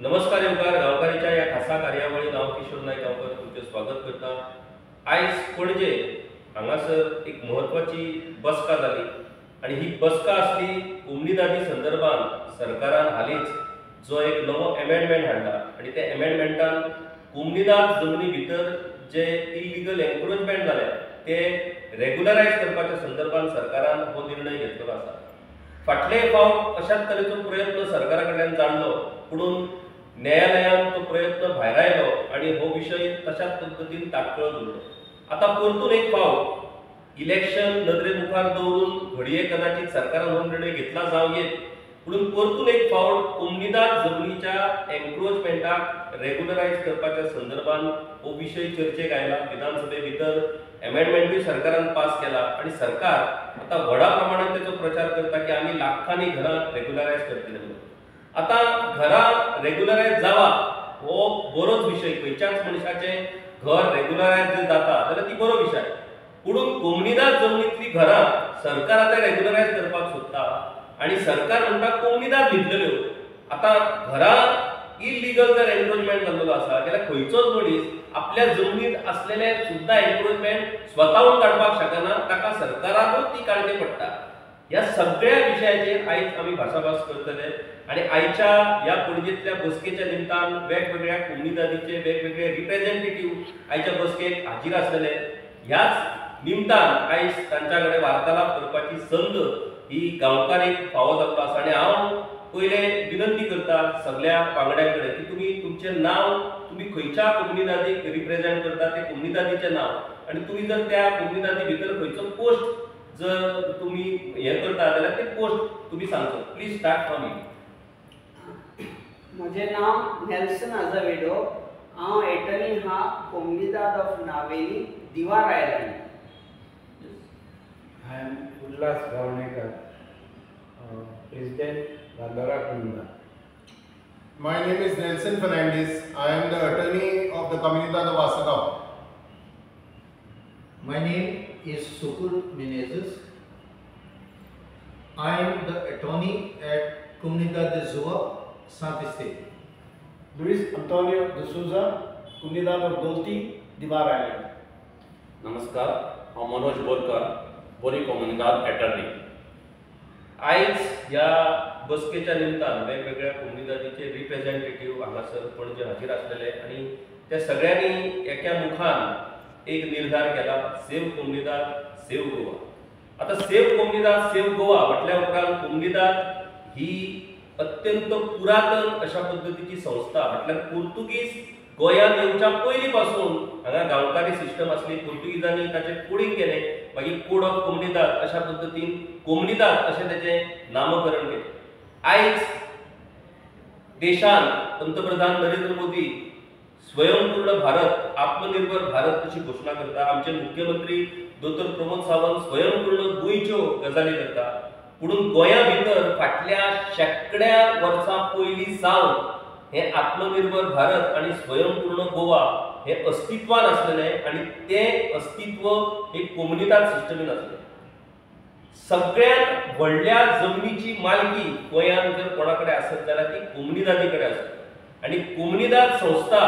नमस्कार युवकार गावकारीच्या या खासा कार्यावळीत हांव किशोर नायक गांवकर तुमचे स्वागत करता। आयज पणजे हांगासर एक महत्वाची बसका जाली आणि ही बसका आसली उमनीदादी संदर्भात सरकारान हालींच जो एक नवो अमेंडमेंट हाडला आणि त्या अमेंडमेंटान उमनीदाद जमनी भितर जे इलिगल एन्क्रोचमेंट जाले ते रेग्युलरायज करपाच्या संदर्भात सरकारान हो निर्णय घेतलो आसा। फाटले फावट अशाच तरेचो प्रयत्न सरकारा कडल्यान जाल्लो पुणून न्यायालयान तो प्रयत्न भायर आयलो आणि हो विषय तशाच पद्धतीन ताटकळत उरलो। आता परतून एक फावट इलेक्शन नदरे मुखार दवरून घडये कदाचित सरकारान हो निर्णय घेतला जावं येत पुणून परतून एक फावट उमनीदाद जमनीच्या एन्क्रोचमेंटाक रेग्युलरायज करपाच्या संदर्भात हो विषय चर्चेक आयला। विधानसभे भितर अमेंडमेंटूय सरकारान पास केला आणि सरकार आता व्हडा प्रमाणात त्याचो प्रचार करता की आम्ही लाखांनी घरां रेग्युलरायज करतले म्हणून। आता घरां रेग्युलरायज जावा हो बरोच विषय, खंयच्याच मनशाचे घर रेग्युलरायज जर जाता जाल्यार ती बरो विषय, पुणून उमनीदाद जमनीतली घरां सरकार आता रेग्युलरायज करपाक सोदता आणि सरकार म्हणटा उमनीदाद न्हिदलेल्यो। आता घरां इलिगल जर एन्क्रोचमेंट जाल्लो आसा जाल्यार खंयचोच मनीस आपल्या जमनीत असलेले सुद्धा एन्क्रोचमेंट स्वताहून काडपाक शकना, ताका सरकाराकूच ती काडची पडटा। या सगळ्या विषयाचेर आयज आमी भासाभास करतले आणि आयच्या या पणजेंतल्या बसकेच्या निमतान वेगवेगळ्या उमनीदादीचे वेगवेगळे रिप्रेझेंटेटिव्ह आयच्या बसकेक हाजीर आसलेले। ह्याच निमतान आयज तांच्या कडेन वार्तालाप करपाची संद ही गांवकारीक फावो जाल्लो आसा आणि हांव पयले विनंती करता सगळ्या वांगड्यां कडेन की तुमी तुमचें नांव, तुमी खंयच्या उमनीदादीक रिप्रेझेंट करता ते उमनीदादीचें नांव आणि तुमी जर त्या उमनीदादी भितर खंयचो पोस्ट जर तुम्ही हे करता जाल्यार ते पोस्ट तुम्ही सांगचो। Please start from you. म्हजें नांव नेल्सन आझावेडो, हांव एटर्नी हा उमनीदाद of Navelim, Divar island. I am Ullas Bhavnekar, President, Bandara Kunda. My name is Nelson Fernandez. I am the attorney of the Comunidad of Asagaon. My name is Sukul Menezes. I am the attorney at Comunidad de Zua, Santa Fe. Luis Antonio de Souza, Comunidad of Dolti, Divar Island. नमस्कार, हांव मनोज बोरकर, बोरी comunidade attorney. आयज या बसकेच्या निमतान वेगवेगळ्या उमनीदादीचे representative हांगासर पणजे हाजीर आसलेले आणि त्या सगळ्यांनी एका मुखान एक निर्धार केला, सेव्ह उमनीदाद सेव्ह गोवा। आता सेव्ह उमनीदाद सेव्ह गोवा म्हटल्या उपरांत उमनीदाद ही अत्यंत पुरातन अशा पद्धतीची संस्था, म्हटल्यार पोर्तुगीज गोंयांत येवच्या पयलीं पासून हांगा गांवकारी सिस्टम आसली। पोर्तुगीजांनी ताचें कोडिंग केलें, मागीर कोड ऑफ कोमनिदाद अशा पद्धतीन कोमनिदाद अशें तेचें नामकरण केलें। आयज देशान पंतप्रधान नरेंद्र मोदी स्वयंपूर्ण भारत, आत्मनिर्भर भारत अशी घोषणा करता। आमचे मुख्यमंत्री डॉक्टर प्रमोद सावंत स्वयंपूर्ण गोंयच्यो गजाली करता, पुणून गोंया भितर फाटल्या शेकड्या वर्सां पयलीं सावन हे आत्मनिर्भर भारत आणि स्वयंपूर्ण गोवा हे अस्तित्वान आसलेले आणि ते अस्तित्व हे कोमनिदाद सिस्टमीन आसलें। सगळ्यात व्हडल्या जमनीची मालकी गोंयांत जर कोणा कडेन आसत जाल्यार ती कोमनिदादी कडेन आसता आणि कोमनिदाद संस्था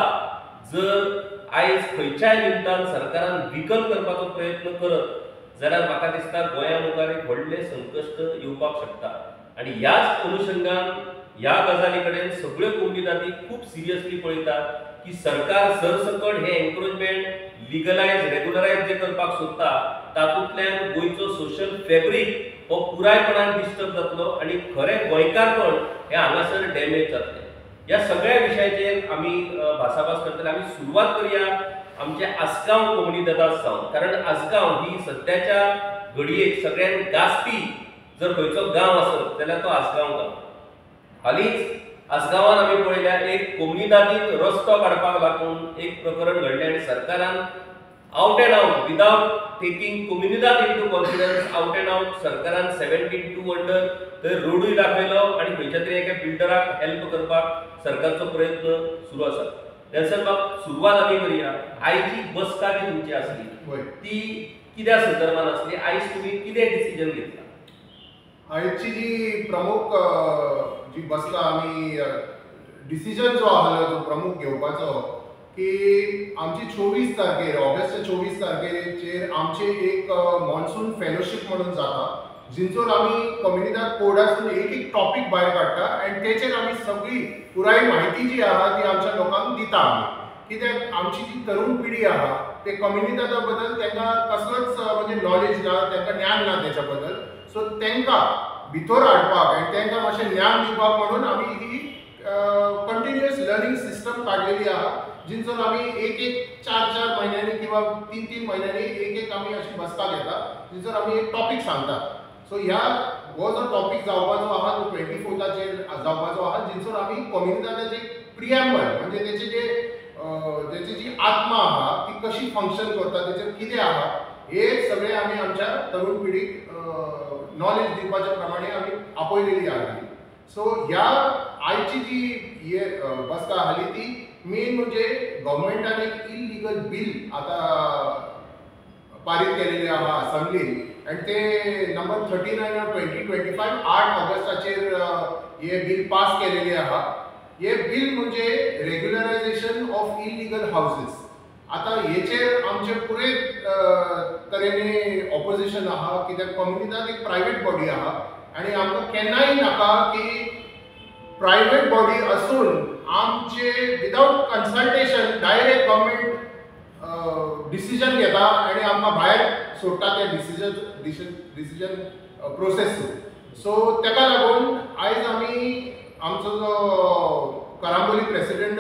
जर आयज खंयच्याय निमतान सरकारान विकल करपाचो प्रयत्न करत जाल्यार म्हाका दिसता गोंया मुखार एक व्हडलें संकश्ट येवपाक शकता आणि ह्याच अनुशंगान ह्या गजाली कडेन सगळ्यो कोमनिदादी खूप सिरियसली पळयतात की सरकार सरसकट हे एन्क्रोचमेंट लिगलायज रेग्युलरायज जे करपाक सोदता तातूंतल्यान गोंयचो सोशल फॅब्रीक हो पुरायपणान डिस्टर्ब जातलो आणि खरें गोंयकारपण हे हांगासर डॅमेज जातलें। ह्या सगळ्या विशयाचेर आमी भासाभास करतले। आमी सुरवात करुया आमच्या आसगांव कोमनिदादा सावन, कारण आसगांव ही सद्याच्या घडयेक सगळ्यात गाजपी जर खंयचो गांव आसत जाल्यार तो आसगांव गांव। हालींच आसगांवान आमी पळयल्या एक कोमनिदादीन रस्तो काडपाक लागून एक प्रकरण घडलें आणि सरकारान out and out without taking कोमनिदाद into confidence out and out सरकारान 72 अंडर थंय रोडूय दाखयलो आणि खंयच्या तरी एका बिल्डराक हेल्प करपाक सरकारचो प्रयत्न सुरू आसा। नेल्सन बाब, सुरवात आमी करुया। आयची बसका जी तुमची आसली ती कित्या संदर्भान आसली? आयज तुमी कितें डिसिजन घेतला? आयची जी प्रमुख जी बसका आम्ही डिसिजन जो आहा जो प्रमुख घेवपाचो की आमची 24 तारखेर ऑगस्टच्या 24 तारखेर आमचे एक मॉन्सून फेलोशीप म्हणून जाता जिंचोर आमी कम्युनिटात कोडासून एक टॉपिक भायर काडटा आनी तेचेर आमी सगळी पुराय म्हायती जी आहा ती आमच्या लोकांक दिता आमी कित्याक आमची जी तरुण पिढी आहा ते कम्युनिटाच्या बद्दल तांकां कसलोच म्हणजे नॉलेज ना तांकां ज्ञान ना त्याच्या बद्दल सो तांकां भितर हाडपाक आनी तांकां मातशें ज्ञान दिवपाक म्हणून आमी ही कंटिन्युअस लर्निंग सिस्टम काडलेली आहा जिंचोर आमी एक 4 महिन्यांनी किंवा 3 महिन्यांनी एक आमी अशी बसका घेता जिंचोर आमी एक टॉपिक सांगता सो ह्या हो जो टॉपिक जावपाचो आहा तो 24 जावपाचो आहा जिंचोर आमी कम्युनिटाचे प्रिएम्बल म्हणजे त्याची जी आत्मा आहा ती कशी फंक्शन करता त्याचेर कितें आहा हे सगळे आमी आमच्या तरुण पिढीक नॉलेज दिवपाच्या प्रमाणे आमी आपयलेली आहा सो ह्या आयची जी हे बसका आसली ती मेन म्हणजे गव्हर्मेंटान एक इलिगल बील आता पारीत केलेले आहा असेंब्लीन आणि ते नंबर 39/2025 8 ऑगस्टाचेर हे बिल पास केलेले आहा हे बिल म्हणजे रेग्युलरायझेशन ऑफ इलिगल हाऊसेस आता हेचेर आमचे पुरे तरेने ऑपोजिशन आहा कित्याक कम्युनिटात एक प्रायव्हेट बॉडी आहा आणि आमकां केन्नाय नाका की प्रायव्हेट बॉडी असून आमचे without consultation direct government decision घेता आणि आमकां भायर सोडटा ते डिसिजन प्रोसेसून सो ताका लागून आयज आमी आमचो जो करांबोली प्रेसिडेंट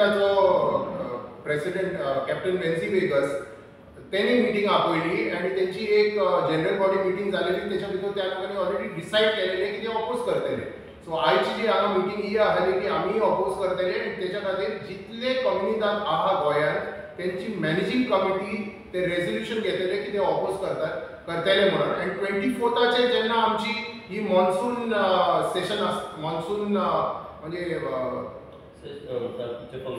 कॅप्टन बेन्सी वेगस त्यांनी मिटींग आपयली आणि त्यांची एक जनरल बॉडी मिटींग जालेली त्याच्या भितर त्या लोकांनी ऑलरेडी डिसाईड केलेले की ते ऑपोज करतले सो आयची जी हांगा मिटींग ही आसली की आमी ऑपोज करतले आणि त्याच्या खातीर जितले कम्युनिटात आहा गोंयांत त्यांची मॅनेजिंग कमिटी ते रेझोल्युशन घेतले की ते ऑपोज करतले म्हणून आणि 24 जेन्ना आमची ही मॉन्सून सेशन मॉन्सून म्हणजे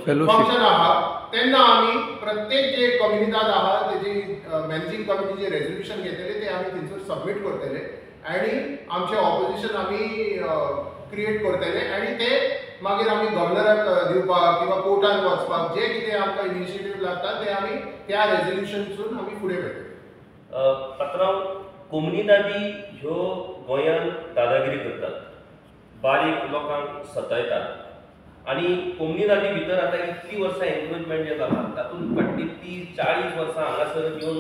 फंक्शन आहा तेन्ना आमी प्रत्येक जे कम्युनिटात आहा तेजी मॅनेजिंग कमिटीचे रेझोल्युशन घेतले ते आमी थंयसर सबमीट करतले आणि आमचे ऑपोजिशन आमी क्रिएट करतले आणि ते मागीर आमी गव्हर्नराक दिवपाक किंवा कोर्टान वचपाक जे कितें आमकां इनिशिएटीव लागता ते आमी त्या रेझोल्युशनसून आमी फुडें व्हरतले पात्रांव कोम्युनिटी ह्यो गोंयांत दादागिरी करतात बारीक लोकांक सतायतात आणि कम्युनिटी भितर आता इतकी वर्सां एन्क्रोचमेंट जे जाला तातूंत फाटली 30-40 वर्सां हांगासर येवन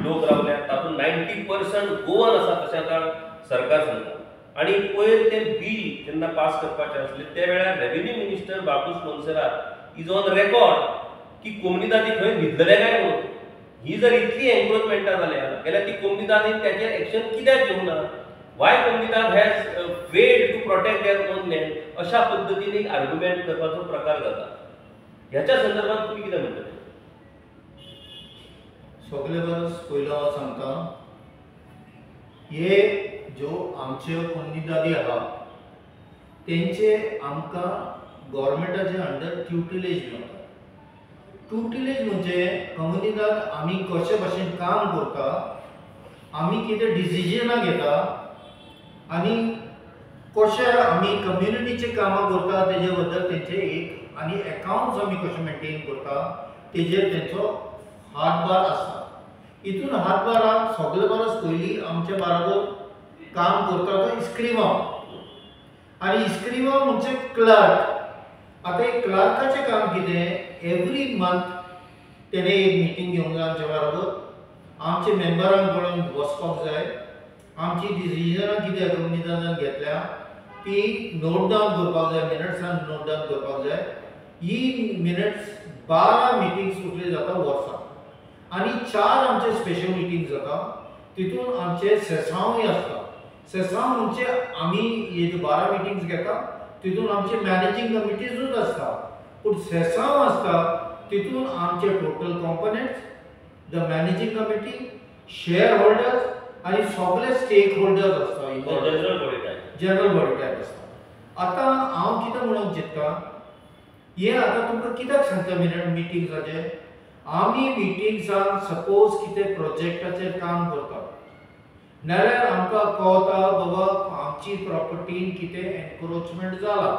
लोक रावल्यात तातूंत 90% गोवन आसा तशें आतां सरकार सांगता आणि पयर ते बील जेन्ना पास करपाचें आसलें त्या वेळार revenue minister Babush Monserrate is on record की कम्युनिटी खंय न्हिदलेले काय म्हणून ही जर इतली एन्क्रोचमेंटां जाल्या जाल्यार ती कम्युनिटी त्याचेर एक्शन कित्याक घेवंक ना why community has failed to protect their own land अशा पद्धतीने एक आर्ग्युमेंट करपाचो प्रकार जाता ह्याच्या संदर्भात तुम्ही कितें म्हणटले सगळे परस पयलो हांव सांगता हे ज्यो आमच्यो कम्युनिटी आहा तेंचे आमकां गव्हर्मेंटाचे अंडर ट्युटिलेज मेळटा ट्युटिलेज म्हणजे कम्युनिटात आमी कशे भाशेन काम करता आमी कितें डिसिजनां घेता आनी कशे आमी कम्युनिटीचे कामां करता तेजे बद्दल तेंचे एक आनी अकाउंट्स आमी कशे मेंटेन करता तेजेर तेंचो हातभार आसता हितून हातभाराक सगळे परस पयलीं आमच्या बरोबर काम करता तो इस्क्रिमा आनी इस्क्रिमा म्हणजे क्लर्क आता एक क्लर्काचें काम कितें एवरी मंथ तेणे एक मिटींग घेवंक जाय आमच्या बरोबर आमचे मेंबरांक पळोवन बसपाक जाय आमची डिसिजनां कितें कम्युनिटान घेतल्या ती नोट डावन करपाक जाय मिनट्सान नोट डावन करपाक जाय ही मिनट्स 12 मिटिंग्स कुठले जाता वर्साक आनी 4 आमचे स्पेशल मिटिंग जाता तितून आमचे सेसांवय आसता सेसांव म्हणजे आमी हे 12 मिटिंग्स घेता तितून आमचे मॅनेजिंग कमिटीजूच आसता पूण सेसांव आसता तितून आमचे total components the managing committee share holders आणि सगळे स्टेक होल्डर्स आसता जनरल बॉडी टायप आसता आता हांव कितें म्हणूंक चित्ता हे आता तुमकां कित्याक सांगता मिटिंग्साचे आमी मिटिंग्सान सपोज कितें प्रोजेक्टाचेर काम करता नाल्यार आमकां कळटा बाबा आमची प्रॉपर्टीन कितें एनक्रोचमेंट जाला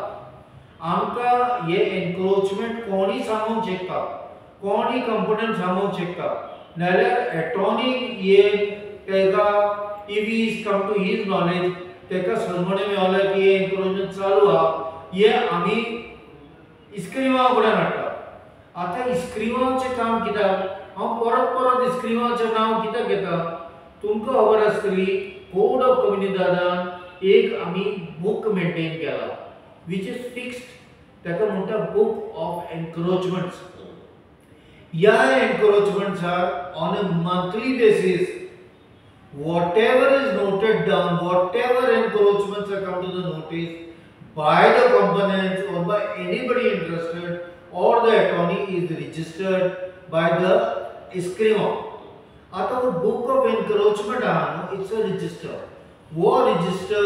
आमकां हे एनक्रोचमेंट कोणी सांगूंक शकता, कोणी कंपनीन सांगूंक शकता, नाल्यार एटॉर्नीक हे तेका if he is come to his knowledge तेका संगणे मेळ्ळें की हे एनक्रोचमेंट चालू आहा, हे आमी इस्क्रिमां कडेन हाडटा. आतां इस्क्रिमांचें काम कित्याक? हांव परत परत इस्क्रिमांचें नांव कित्याक घेता? तुमकां खबर आसतली कोड ऑफ कम्युनिदादान एक आमी बूक मेंटेन केला विच इज फिक्स्ड, ताका म्हणटा बूक ऑफ एनक्रोचमेंट्स. ह्या एनक्रोचमेंट्सार on a monthly basis whatever is noted down, whatever encroachments are come to the notice by the components or by anybody interested or the attorney is registered by the ISCRIMA. आता वो book of encroachment आहे ना, it's a register. वो register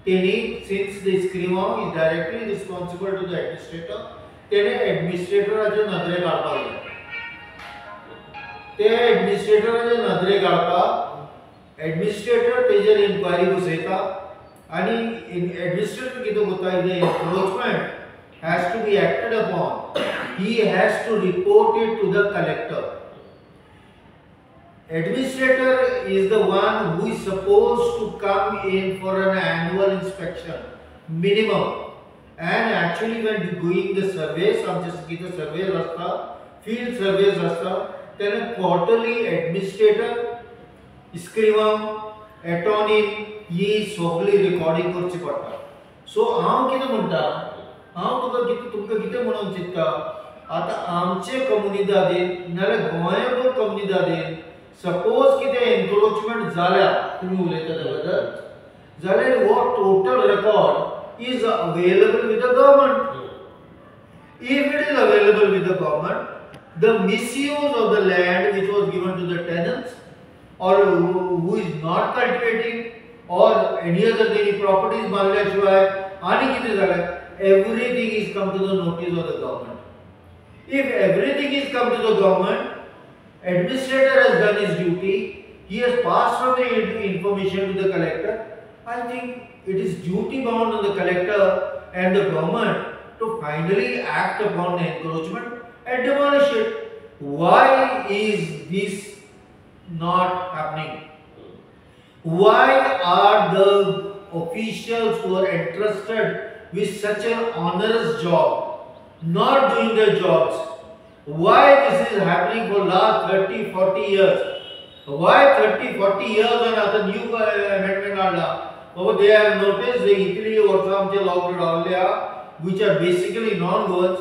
तेनी since the ISCRIMA is directly responsible to the administrator, तेने administratorचे नदरे काढपाक जाय. ते administratorचे नदरे काढपाक एडमिनिस्ट्रेटर तेजेर इन्क्वायरी बसयता आनी एडमिनिस्ट्रेटर कितें करता, the encroachment has to be acted upon, he has to report it to the collector. Administrator is the one who is supposed to come in for an annual inspection minimum, and actually when doing the surveys, आमचे कितें surveys आसता, field surveys आसता, तेन्ना quarterly administrator इस्क्रिमा attorney ही सगळी recording करची पडटा. So हांव कितें म्हणटा, हांव तुमकां कितें म्हणूंक चित्ता, आतां आमचे कम्युनिदादीन नाल्यार गोंयभर कम्युनिदादीन सपोज कितें एनक्रोचमेंट जाल्या, तुमी उलयता त्या बद्दल, जाल्यार वो total record is available with the government. If it is available with the government, the misuse of the land which was given to the tenants or who is not cultivating or any other any properties बांधल्याशिवाय आणि किती झालं, everything is come to the notice of the government. If everything is come to the government, administrator has done his duty, he has passed on the information to the collector. I think it is duty bound on the collector and the government to finally act upon the encroachment and demolish it. Why is this not happening? Why are the officials who are entrusted with such an onerous job not doing their jobs? Why this is happening for last 30-40 years? Why 30-40 years and after new amendment आला, they have noticed the इतली वर्सां आमचे law काडले which are basically non-goans.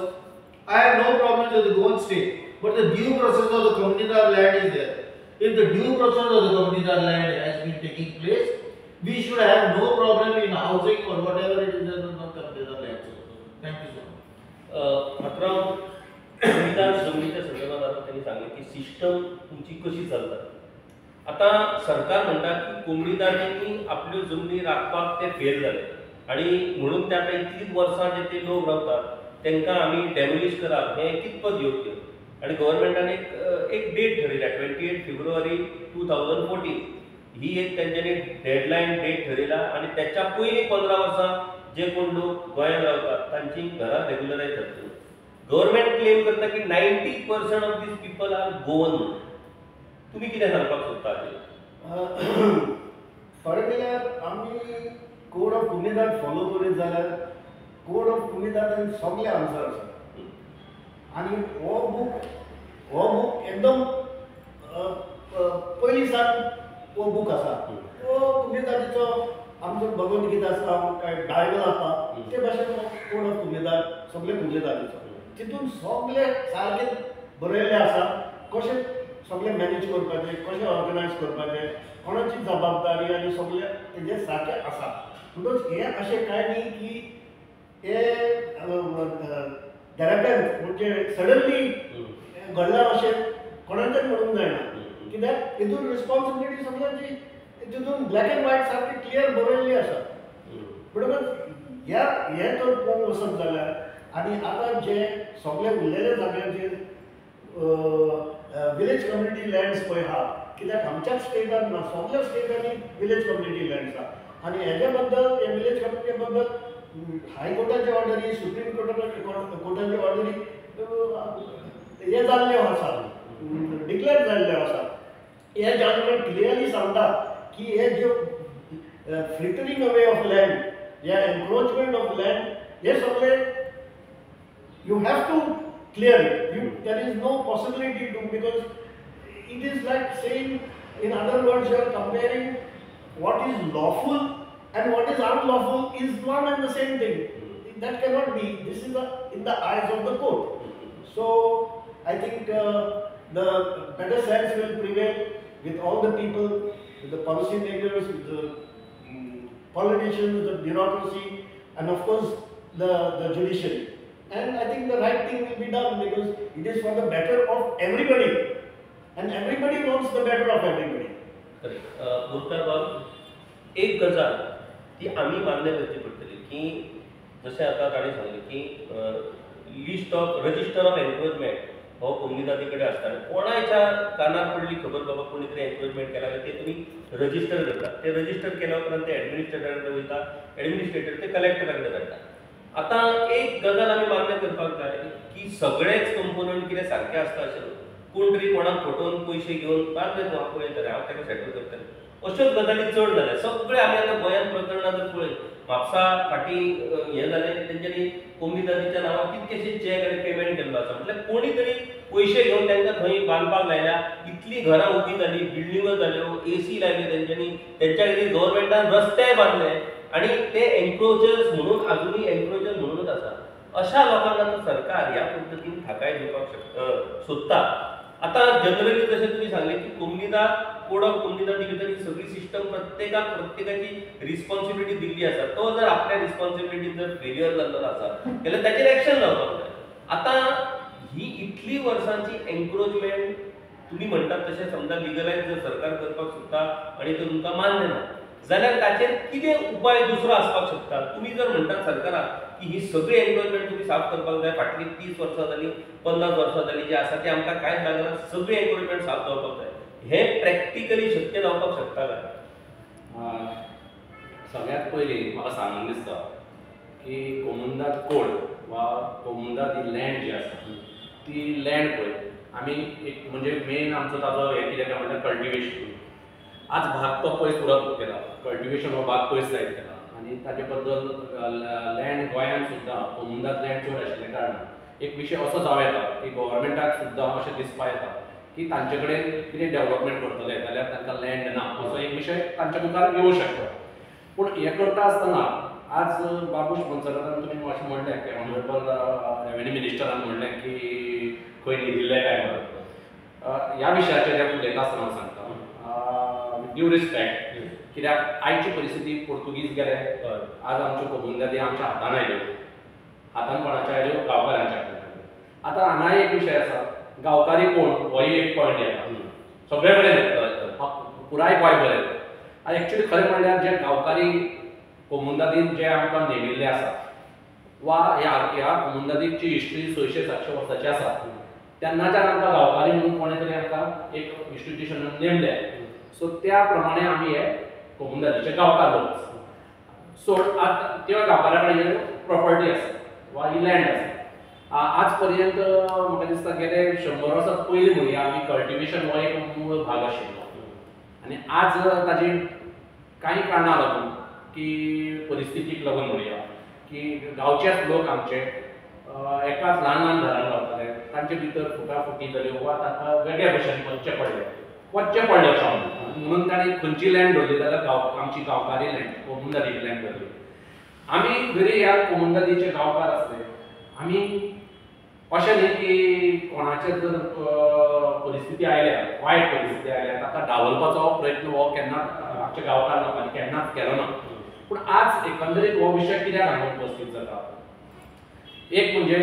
I have no problem with the goan state, but the due process of the communal land is there. If the due process of the communal land has been taking place, we should have no problem in housing or whatever it is in the communal land. Thank you so much. मात्र संविधान जमिनीच्या संदर्भात आता त्यांनी सांगितलं की system तुमची कशी चालता. आता सरकार म्हणता की कोंबडीदारांनी आपल्यो जमनी राखपाक ते फेल जाले आणि म्हणून त्या काही 3 वर्सां जे ते लोक रावतात तांकां आमी डेमोलिश करप हें कितपत योग्य. आणि गव्हर्नमेंटान एक डेट ठरयल्या 28 फेब्रुवारी 2014 ही एक त्यांच्यानी डेडलाईन डेट ठरयला आणि त्याच्या पयलीं 15 वर्सां जे कोण लोक गोंयांत रावतात तांची घरां रेग्युलरायज जातली. गव्हर्नमेंट क्लेम करता की 90% of these people are Goans. तुम्ही कितें सांगपाक सोदता? थोडे केल्यार आमी कोड ऑफ कम्युनिदाद फॉलो करीत जाल्यार कोड ऑफ कम्युनिदादान सगळे आन्सर आसा. आणि हो बूक एकदम पयलींसान हो बूक आसा. तो कम्युनिदादीचो आमचो भगवद्गीता आसा, काय बायबल आसा, ते भाशेन कोड ऑफ कम्युनिदाद सगळे कम्युनिदादीचो. तितून सगळे सारके बरयल्ले आसा, कशें सगळे मॅनेज करपाचें, कशें ऑर्गनायज करपाचें, कोणाची जबाबदारी आनी सगळे तेजे सारकें आसा. म्हणटच हें अशें कांय न्ही की हे दराब्यान म्हणजे सडनली घडल्यार अशें कोणाचें म्हणूंक जायना. कित्याक हितून रिस्पॉन्सिबिलिटी सगळ्यांची तितून ब्लॅक एंड व्हायट सारकी क्लियर बरयल्ली आसा. म्हणटकच हे तर पळोवंक वचत जाल्यार आनी आतां जे सगळे उरलेले जाग्यांचेर विलेज कम्युनिटी लँड्स पळय आहा, कित्याक आमच्याच स्टेटान ना, सगळ्या स्टेटांनी विलेज कम्युनिटी लँड्स आहा. आनी हेजे बद्दल हे विलेज कम्युनिटी बद्दल हायकोर्टाचे ऑर्डरी सुप्रीम कोर्टाचे ऑर्डरी हे जाल्ल्यो आसा डिक्लेअर जाल्ल्यो आसा. हे जजमेंट क्लियरली सांगता की हे ज्यो फ्रिटरिंग अवे ऑफ लँड या एन्क्रोचमेंट ऑफ लँड हे सगळे you have to clear it. There is no possibility to, because it is like saying, in other words, you are comparing what is lawful and what is unlawful is one and the same thing. That cannot be. This is in the eyes of the court. So I think the better sense will prevail with all the people, with the policy makers, with the politicians, the bureaucracy, and of course the judiciary. And I think the right thing will be done because it is for the better of everybody, and everybody wants the better of everybody. Borkar बाब, एक गजाल ती आम्ही मान्य करची पडटली की जशें आतां ताणें सांगलें की list of register of encroachment हो कोमुनिदादी कडेन आसता आनी कोणाच्या कानार पडली खबर बाबा कोणी तरी एन्क्रोचमेंट केला जाल्यार ते तुमी रजिस्टर करता. ते रजिस्टर केल्या उपरांत ते एडमिनिस्ट्रेटरा कडेन वयता, एडमिनिस्ट्रेटर ते कलेक्टरा कडेन धाडटा. आता एक गजाल आमी मान्य करपाक जाय की सगळेच कंपोनंट कितें सारके आसता अशें कोण तरी कोणाक फटोवन पयशे घेवन बार हांव पळयतलें, हांव ताका सेटल करतलें, अश्योच गजाली चड जाल्या. सगळे आमी आतां गोंयांत प्रकरणां जर पळयत, म्हापसा फाटीं हें जालें तेंच्यांनी कोमुनिदादीच्या नांवार कितकेशे चॅक आनी पेमेंट केल्लो आसा. म्हटल्यार कोणी तरी पयशे घेवन तांकां थंय बांदपाक लायल्या. इतली घरां उबी जाली, बिल्डिंगो जाल्यो, AC लायले तेंच्यांनी, तेंच्या खातीर गव्हर्नमेंटान रस्तेय बांदले आणि ते एन्क्रोचर्स म्हणून अजूनही एन्क्रोचर म्हणूनच आसा. अशा लोकांना तर सरकार ह्या पद्दतीन थाकाय दिवपाक सोदता. आता जनरली जशें तुमी सांगलें की कोमुनिदाद कोड ऑफ कोमुनिदादी भितर ही सगळी सिस्टम प्रत्येकाची रिस्पॉन्सिबिलिटी दिल्ली आसा. तो जर आपल्या रिस्पॉन्सिबिलिटीन जर फेल्युअर जाल्लो आसा जाल्यार ताचेर एक्शन जावपाक जाय. आता ही इतली वर्सांची एन्क्रोचमेंट तुम्ही म्हणटात तशें समजा लिगलायज जर सरकार करपाक सोदता आणि तो तुमकां मान्य ना जाल्यार ताचेर कितें उपाय दुसरो आसपाक शकता. तुम्ही जर म्हणटात सरकाराक की ही सगळी एन्क्रोचमेंट तुम्ही साफ करपाक जाय, फाटली 30 वर्सां जाली, 50 वर्सां जाली जे आसा ते आमकां कांयच लागना, सगळी एन्क्रोचमेंट साफ जावपाक जाय, हे प्रॅक्टिकली शक्य जावपाक शकता काय? सगळ्यात पयलीं म्हाका सांगून दिसता की कोमुनिदाद कोड वा कोमुनिदादी लँड जी आसा ती लँड पळय आमी एक म्हणजे मेन आमचो ताजो हें कितें काय म्हणल्यार कल्टिवेशन. आज भाग तो पयस उरत गेला, कल्टिवेशन हो भाग पयस जायत गेला आनी ताचे बद्दल लँड गोंयांत सुद्दां कोमुनिदाद लँड चड आशिल्ल्या कारणान एक विशय असो जावं येता की गव्हर्नमेंटाक सुद्दां अशें दिसपा येता की तांचे कडेन कितें डेव्हलपमेंट करतले जाल्यार तांकां लँड ना असो एक विशय तांच्या मुखार येवं शकता. पूण हें करता आसतना आज बाबूश मोन्सेरातान तुमी अशें म्हणलें की ऑनरेबल रेव्हेन्यू मिनिस्टरान म्हणलें की खंय न्हिदिल्लें काय म्हणून. ह्या विशयाचेर उलयता आसतना हांव सांगता ड्यू रिस्पेक्ट, कित्याक आयची परिस्थिती पोर्तुगीज गेले, आज आमच्यो कोमुनिदादी आमच्या हातान आयल्यो, हातान कोणाच्या आयल्यो गांवकारांच्या हातान. आतां हांगा एक विशय आसा, गांवकारी कोण होय एक पॉयंट येता, सगळे कडेन पुराय गोंयभर येता. एक्चुअली खरें म्हणल्यार जे गांवकारी कोमुनिदादीन जे आमकां नेमिल्ले आसा वा ह्या कोमुनिदादीची हिस्ट्री 600-700 वर्सांची आसा, तेन्नाच्यान आमकां गांवकारी म्हणून कोणे तरी आमकां एक इन्स्टिट्यूशन नेमलें. सो त्या प्रमाणे आमी हे कोमुनिदादीचे गांवकार लोक. सो आतां त्या गांवकारा कडेन प्रॉपर्टी आसा वा ही लँड आसा. आज पर्यंत म्हाका दिसता गेले 100 वर्सां पयलीं म्हणया आमी कल्टिवेशन हो एक मूळ भाग आशिल्लो आनी आज ताजी कांय कारणां लागून की परिस्थितीक लागून म्हणया की गांवचेच लोक आमचे एकाच ल्हान ल्हान घरान रावताले, तांचे भितर फुटाफुटी जाल्यो वा तांकां वेगळ्या भशेन वचचें पडलें अशें म्हणून ताणें खंयची लँड धरली जाल्यार आमची गांवकारी लँड कोमुनिदादी लँड धरली. आमी जरी ह्या कोमुनिदादीचे गांवकार आसले, आमी अशें न्ही की कोणाचे जर परिस्थिती आयल्या, वायट परिस्थिती आयल्या, ताका डावलपाचो प्रयत्न हो केन्नाच आमच्या गांवकार लोकांनी केन्नाच केलो ना. पूण आज एकंदरीत हो विशय कित्याक हांगा उपस्थित जाता, एक म्हणजे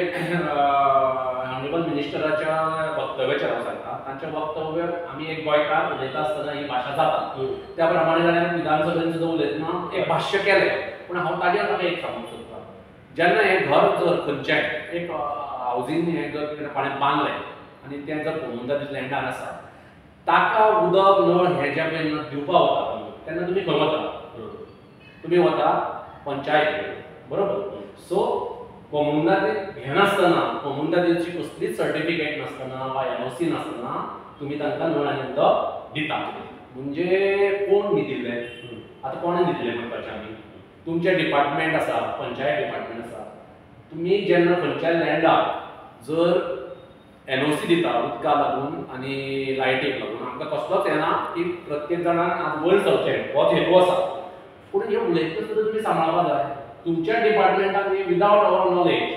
ऑनरेबल मिनिस्टराच्या वक्तव्याचेर हांव सांगता. तांच्या वक्तव्यात आमी एक गोंयकार उलयता आसतना ही भाशा जाता त्या प्रमाणे जाल्यार विधानसभेन सुद्दां उलयतना एक भाश्य केलें. पूण हांव ताजेर म्हाका एक सांगूंक सोदतां, जेन्ना हें घर जर खंयचेंय एक हावजींग हें जर कितें कोणें बांदलें आनी तें जर कोमुनिदादी लँडार आसा, ताका उदक नळ हें जें पळय दिवपा वता तेन्ना तुमी खंय वता? तुमी वता पंचायत बरोबर. सो कोमुंदादी घेनासतना कोमुंदादीची कसलीच सर्टिफिकेट नासतना वा NOC नासतना तुम्ही तांकां नळ आनी उदक दिता. म्हणजे कोण दिले? आता कोणे दिले म्हणपाचें आमी? तुमचे डिपार्टमेंट आसा, पंचायत डिपार्टमेंट आसा. तुम्ही जेन्ना खंयच्याय लँडाक जर NOC दिता उदका लागून आनी लायटीक लागून आमकां कसलोच येना की प्रत्येक जाणान आज वयर सरचें होच हेतू आसा. पूण हे उलयतना सुद्दां तुमी सांबाळपाक जाय. तुमच्या डिपार्टमेंटान विदावट अवर नॉलेज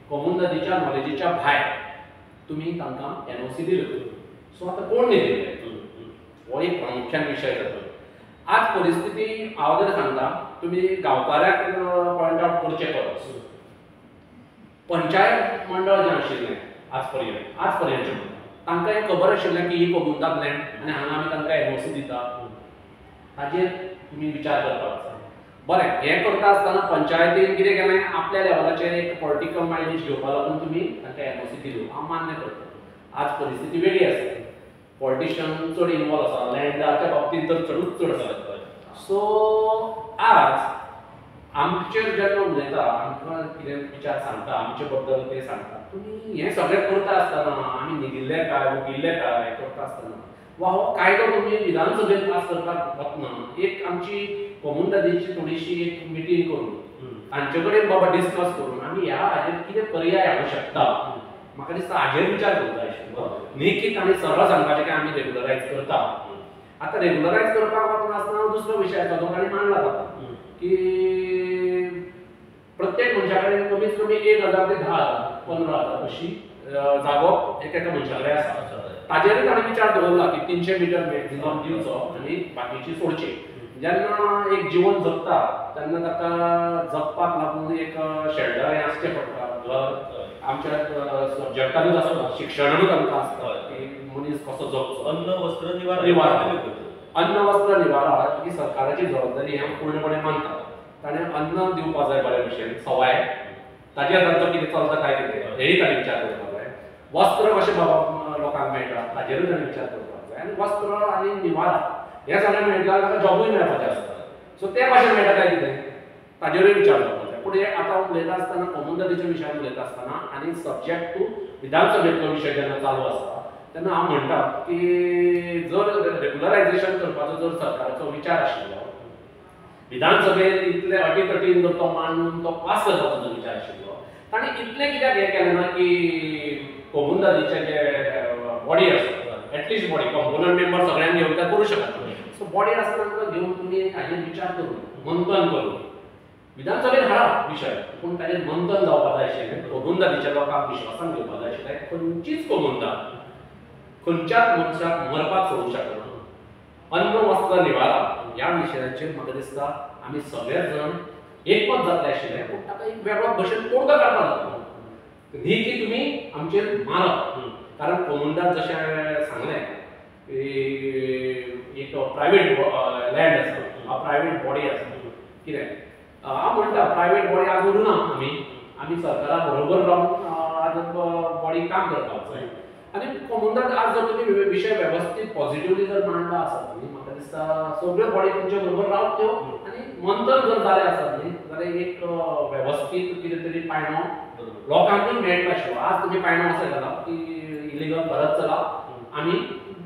कोमुंदादीच्या नॉलेजीच्या भायर तुम्ही तांकां NOC दिल्यो. सो आतां कोण दिले? हो एक प्रामुख्यान विशय जाता. आज परिस्थिती हांव जर सांगता तुम्ही गांवकाराक पॉयंट आउट करचे परस पंचायत मंडळ जें आशिल्लें आज पर्यंत तांकां एक खबर आशिल्लें की ही कोमुंदाद लँड आनी हांगा आमी तांकां NOC दिता. ताजेर तुमी विचार करपाक जाय. बरें, हें करता आसतना पंचायतीन कितें केलें? आपल्या लेवलाचेर एक पॉलिटिकल मायलेज घेवपा लागून तुमी तांकां NOC दिल्यो. हांव मान्य करता. आज परिस्थिती वेगळी आसा. पॉलिटिशियन चड इनवॉल्व आसा, लँडाच्या बाबतींत तर चड आसा. सो आज आमचेर जेन्ना उलयता आमकां कितें विचार सांगता आमचे बद्दल कितें सांगता तुमी हें सगळें करता आसतना आमी न्हिदिल्ले काय उठिल्ले काय करता आसतना वा हो कायदो तुमी विधानसभेत पास करपाक वतना एक आमची कोमुंदादीची थोडीशी एक मिटींग करून तांचे कडेन बाबा डिस्कस करून आमी ह्या हाजेर कितें पर्याय हाडूंक शकता म्हाका दिसता हाजेर विचार करता आशिल्लो. न्ही की तांणी सरळ सांगपाचें की आमी रेग्युलरायज करता. आतां रेग्युलरायज करपाक वतना आसतना दुसरो विशय आसा जो तांणी मांडला जाता की प्रत्येक मनशा कडेन कमीत कमी 1000 ते 10,000 15,000 अशी जागो एका मनशा कडेन आसा. ताजेरूय ताणें विचार दवरला की 300 मिटर मॅक्झिमम दिवचो आनी बाकीची सोडची. जेन्ना एक जीवन जगता तेन्ना ताका जगपाक लागून एक शेल्टर हें आसचें पडटा. घर आमच्या सब्जेक्टानूच आसता, शिक्षणानूच आमकां आसता की मनीस कसो जगचो. अन्न वस्त्र निवारा अन्न वस्त्र निवारा ही सरकाराची जबाबदारी हांव पूर्णपणे मानता. ताणें अन्न दिवपाक जाय बऱ्या भशेन सवाय ताजेर तांचो कितें चलता काय कितें हेय ताणें विचार करपाक जाय. वस्त्र कशें बाबा लोकांक मेळटा ताजेरूय ताणें विचार करपाक जाय. आनी वस्त्र आनी निवारा हें सगळें मेळटा ताका जॉबूय मेळपाचें आसता. सो ते भाशेन मेळटा काय कितें ताजेरूय विचार करपाक जाय. पूण हे आतां उलयता आसतना कोमुंदादीच्या विशयान उलयता आसतना आनी सब्जेक्ट टू विधानसभेंतलो विशय जेन्ना चालू आसा तेन्ना हांव म्हणटा की जर रेग्युलरायझेशन करपाचो जर सरकाराचो विचार आशिल्लो विधानसभेत इतले अटीतटीन जर तो मांडून तो पास करपाचो जर विचार आशिल्लो ताणें इतलें कित्याक हें केलें ना की कोमुंदादीचे जे बॉडी आसा एटलिस्ट बॉडी कंपोनंट मेंबर सगळ्यांक घेवन ते करूं शकता. सो बॉडी आसता तांकां घेवन तुमी हाजेर विचार करून मंथन करून विधानसभेत हाडा विशय पूण ताजेर मंथन जावपाक जाय आशिल्लें. कोमुंदादीच्या लोकांक विश्वासान घेवपाक जाय आशिल्लें. खंयचीच कोमुंदाद खंयच्याच मनशाक मरपाक सोडूंक शकना. अन्न वस्त्र निवारा ह्या विशयाचेर म्हाका दिसता आमी सगळे जाण एकमत जातले आशिल्ले. पूण ताका एक वेगळो भशेन तोडगा काडपाक जाता. न्ही की तुमी आमचेर मारप. कारण कोमुंदाद जशें सांगलें एक प्रायवेट लँड आसा प्रायवेट बॉडी आसा कितें हांव म्हणटा प्रायवेट बॉडी आज उरूना आमी सरकारा बरोबर रावन आज बॉडी काम करपाक जाय. आनी कोमुंदाद आज जर तुमी विशय वेवस्थीत पॉझिटिव्हली जर मांडला आसत न्ही म्हाका दिसता सगळ्यो बॉडी तुमचे बरोबर रावत्यो आनी मंथन जर जालें आसत न्ही जाल्यार एक वेवस्थीत कितें तरी पायंडो लोकांकूय मेळटा आशिल्लो. आज तुमी पायंडो असो घाला की इलिगल परत चला आमी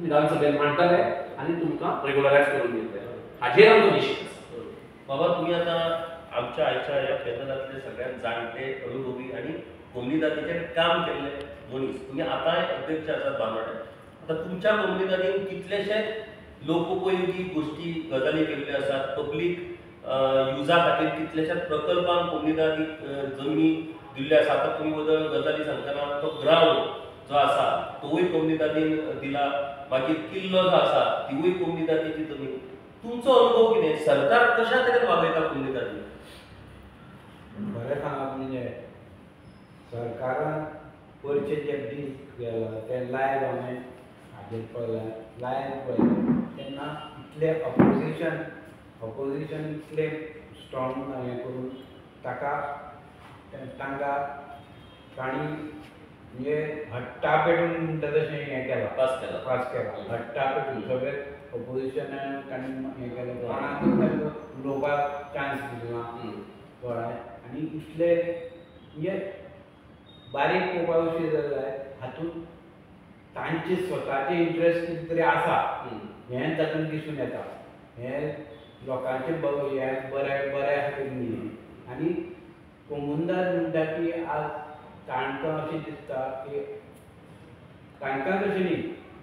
विधानसभेत मांडटले आनी तुमकां रेग्युलरायज करून दितले. हाजेर आमचो निश्चित आसा. बाबा तुम्ही आता आमच्या आयच्या ह्या फेदरातले सगळ्यात जाणटे अनुभवी आणि कोमुनिदादीचेर काम केल्ले मनीस तुम्ही आता अध्यक्ष आसात बांदोड्यात. आता तुमच्या कोमुनिदादीन कितलेशे लोकोपयोगी गोष्टी गजाली केल्ल्यो आसात. पब्लीक युजा खातीर कितलेशेच प्रकल्पांक कोमुनिदादीक जमनी दिल्ल्यो आसा. आता तुम्ही बद्दल गजाली सांगतना तो ग्रावंड जो आसा तोय कोमुनिदादीन दिला. मागीर किल्लो जो आसा तिवूय कोमुनिदादीची जमीन. तुमचो अनुभव कितें? सरकार कशा तरेन वागयता कोमुनिदादीक? बरें सांगप म्हणजे सरकारान पयचे जे दीस केला ते लायव्ह हांवें हाजेर पळयलें लायव्ह पळयलें तेन्ना इतले ऑपोजिशन इतले स्ट्रॉंग हें करून तांकां तांणी म्हणजे हट्टा पेटून म्हणटा तशें हें केलां पास केला हट्टा पेटून सगळे ऑपोजिशनान तांणी हें केलें कोणाकूच उलोवपाक चान्स दिलो ना कळ्ळें. आनी इतले म्हणजे बारीक पळोवपाक अशें जाल्यार हातूंत तांचे स्वताचे इंट्रस्ट कितें तरी आसा हें तातूंत दिसून येता. हें लोकांचे हें बऱ्या खातीर न्ही. आनी कोमुनदाद म्हणटा की आज काणकां अशें दिसता की काणकां तशें न्ही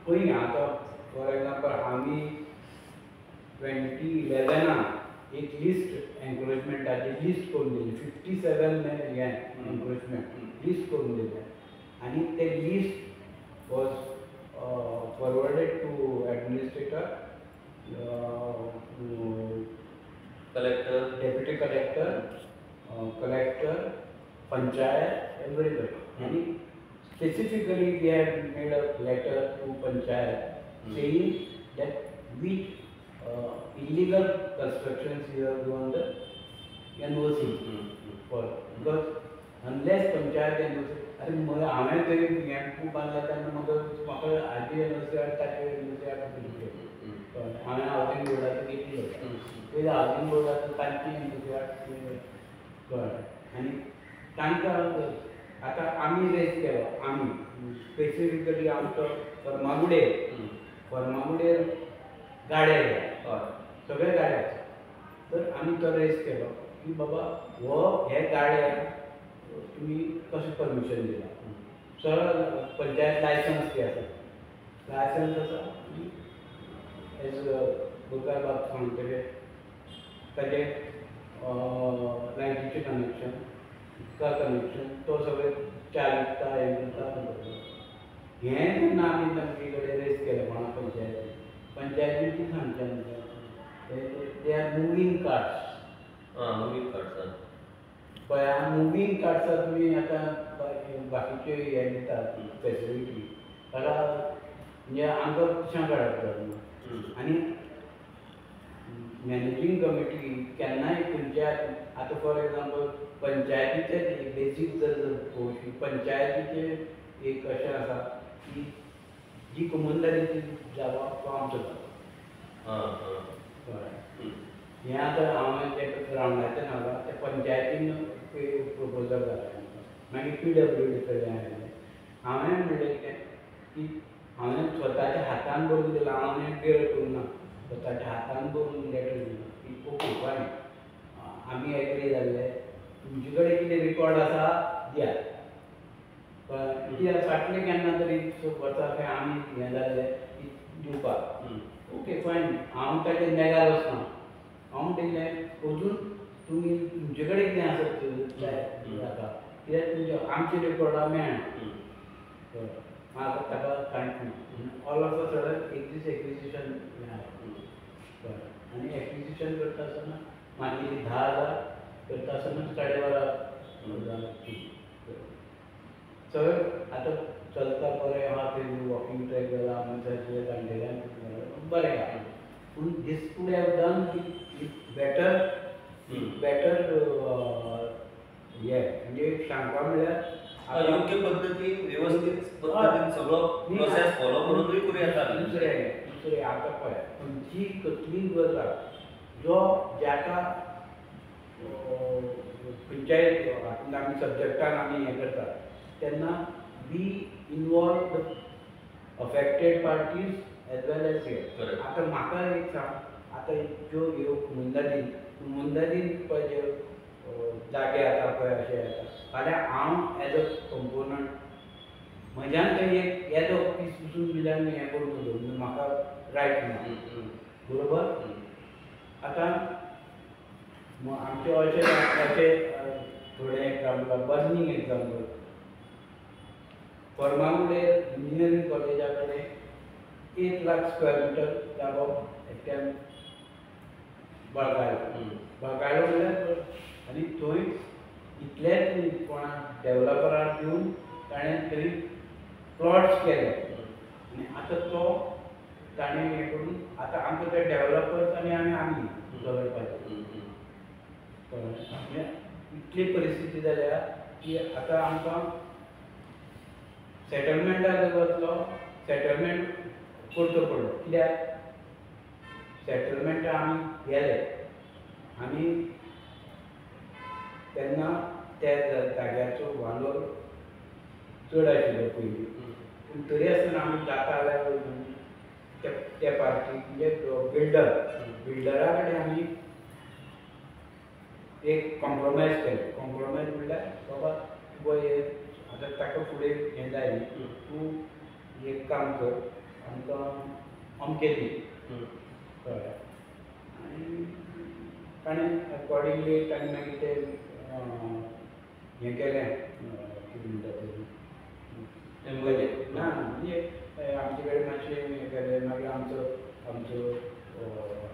पयलीं आतां फॉर एग्जाम्पल आमी 2011 एक लिस्ट एनक्रोचमेंटाची लिस्ट करून दिली 57 हें एनक्रोचमेंट लिस्ट करून दिलें आनी ते list was forwarded to administrator collector, deputy collector, collector, panchayat, everybody. And specifically they had made a letter to panchayat saying that which illegal constructions you have given the NOC for, because unless panchayat NOC, अरे मला हांवें तरी हें खूब बांदला तेन्ना म्हाका हाजी NOC हाड ताचे NOC हाड हांवें हावजींग बोर्डाचो घेतली पयलीं हावजींग बोर्डाचो तांची NOC हाड कळ्ळें. आनी तांकां आतां आमी रेज केलो आमी स्पेसिफिकली आमचो फर्मागुडेर गाडे जाय सगळे गाडे आसा. तर आमी तो रेज केलो की बाबा हे गाडे तुमी कशें परमिशन दिला. सरळ पंचायत लायसन्स ती आसा लायसन्स आसा एज बुकार बाब सांगतले ताजें लायटीचें कनेक्शन उदका कनेक्शन तो सगळें चालता हें करता. हें जेन्ना आमी तांचे कडेन रेज केलें कोणा पंचायतीन ती सांगचें they are moving cards. Moving cards पळय मुवींग कार्ड्सा तुमी आतां बाकीच्यो हे दितात फेसिलिटी ताका म्हणजे आमकां पिशां काडप जाय. आनी मॅनेजींग कमिटी केन्नाय खंयच्या आतां फॉर एग्जाम्पल पंचायतीचे बेसीक जर पळोवची पंचायतीचे एक अशें आसा की जी कमनदारीची जागो तो आमचो जागो. हें आतां हांवें तें ग्रावंडाचें नाका तें पंचायतीन प्रपोजल घातलें मागीर PWD कडेन हाडलें. हांवें म्हणलें कितें की हांवें स्वताच्या हातान बरोवन दिलां हांवें वेळ करूं ना स्वताच्या हातान बरोवन लॅटर दिलां की ओके फायन आमी एग्री जाल्ले तुमचे कडेन कितें रिकॉर्ड आसा दियात. कित्याक फाटलें केन्ना तरी वर्सा खंय आमी हें जाल्लें दिवपाक ओके फायन हांव ताचेर नेगार वचना. हांव म्हणटलें अजून तुमी तुमचे कडेन कितें आसत जाता कित्याक तुमचे आमचे रेकॉर्डां मेळना. म्हाका ताका कांयच ना. ऑल ऑफ अ सडन एक दीस एक्विजिशन मेळ्ळें आनी एक्विजिशन करता आसतना मागीर 10,000 करता आसतना 12,500 सगळें आतां चलता बरें आहा थंय वॉकिंग ट्रॅक जाला मनशाचे जाणटेल्यांक बरें आहा. पूण दीस कूड हॅव डन बेटर हे म्हणजे सांगपा म्हणल्यार योग्य पद्धतीन व्यवस्थीत पद्धतीन सगळो प्रोसेस फॉलो करूनूय करूं येता. दुसरें आतां पळय खंयची कसलीय गजाल जो जाका खंयच्याय हातूंत आमी सब्जेक्टान आमी हें करतात तेन्ना बी इनवॉल्व अफेक्टेड पार्टीज एज वेल एज हे. आतां म्हाका एक सांग आतां ज्यो ह्यो मुंदादीन पळय ज्यो जागे आसा पळय अशें येता फाल्यां हांव एज अ कंपोनंट म्हज्यान थंय एक येदो पीस पसून बिल्यान हें करूंक दवरूं म्हाका रायट ना बरोबर. आतां आमचे अशें थोडे एग्जाम्पल बर्निंग एग्जाम्पल फर्मागुडेर इंजिनियरींग कॉलेजा कडेन 1 लाख स्क्वेअर मिटर जागो एकट्यान बळकायलो म्हणल्यार आनी थंय इतलेंच कोणाक डेवलपराक दिवन ताणें थंय प्लॉट्स केले आनी आतां तो ताणें हें करून आतां आमकां ते डेवलपर्स आनी आमी दवरपाचें. इतली परिस्थिती जाल्या की आतां आमकां सेटलमेंटाक वचलो सेटलमेंट करचो पडलो कित्याक सेटलमेंटा आमी गेले आनी तेन्ना त्या जाग्याचो वालोर चड आशिल्लो पयलीं. पूण तरी आसतना आमी जाता जाल्यार त्या पार्टी म्हणजे बिल्डरा कडेन आमी एक कॉम्प्रोमायज केलें. कॉम्प्रोमायज म्हणल्यार बाबा आतां ताका फुडें हें जाय न्ही, तूं एक काम कर, आमकां अमकें दी कळ्ळें. आनी ताणें अकॉर्डिंगली ताणें मागीर तें हें केलें, कितें म्हणटा तें ना म्हणजे आमचे कडेन मातशें हें केलें. मागीर आमचो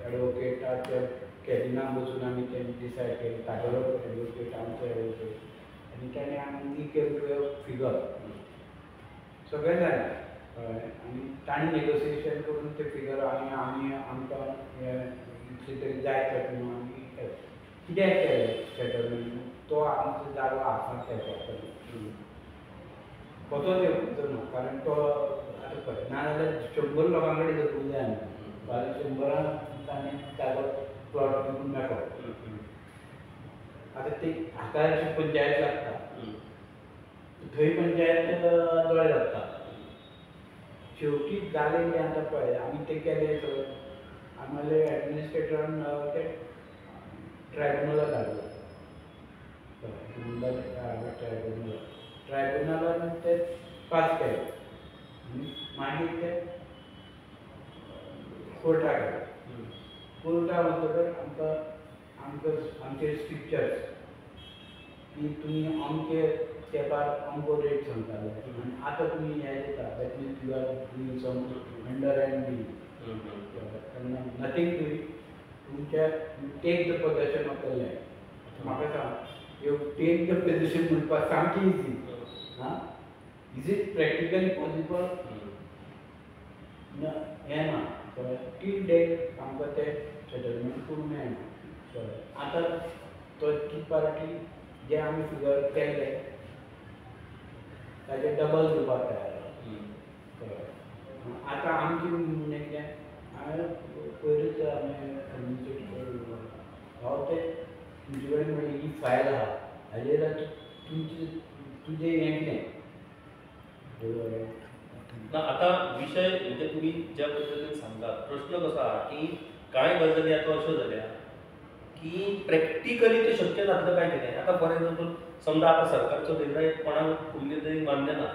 एडवोकेटाच्या कॅबिनान बसून आमी तें डिसायड केलें, तागेलो एडवोकेट आमचो एडवोकेट, आनी ताणें आमी केल टू फिगर सगळें जालें कळ्ळें. आनी ताणें नेगोसिएशन करून तें फिगर आमी आमकां इतलें तरी जाय पडटा म्हणून आमी कित्याक केलें सेटलमेंट. तो आमचो जागो आसा तें कसो तें ना, कारण तो आतां पळय ना जाल्यार 100 लोकां कडेन धरूंक जाय न्हू. कारण 100 ताणें जागो प्लॉट विकून मेळ्ळो. आतां ती हाका पंचायत लागता, थंय पंचायत दोळे लागता. शेवटी जालें कितें आतां पळय आमी तें केलें सगळें. आमगे एडमिनिस्ट्रेटरान तें ट्रायब्युनलाक धाडलो. ट्रायब्युनलान तें पास केलें. मागीर तें कोर्टाक गेलें. कोर्टाक वतकर आमकां आमचे स्ट्रिक्चर्स की तुमी अमके तेंपार अमको रेट सांगताले आनी आतां तुमी हें दिता. That means you are doing some under and be nothing doing. तुमच्या take the possession of the land. म्हाका सांग, यू टेक द पोजेशन म्हणपाक सामकी easy. Is it practically possible? हें ना. टील डेट आमकां तें सेटलमेंट करूंक मेळना. आतां तो ती पार्टी जे आमी फिगर केल्ले ताचे डबल दिवपाक तयार. आतां आमची म्हणजे कितें, हांवें पयरूच हांव तें तुमचे कडेन म्हणजे ही फायल आहा हाजेर तुजें हें कितें ना. आता विषय म्हणजे तुम्ही ज्या पद्धतीने सांगतात, प्रश्न कसा की कांय गजाली आता अश्यो जाल्या की प्रॅक्टिकली ते शक्य जातलं काय कितें. आता फॉर एक्झाम्पल समजा आता सरकारचो निर्णय कोणाक कुल्ली मान्य ना,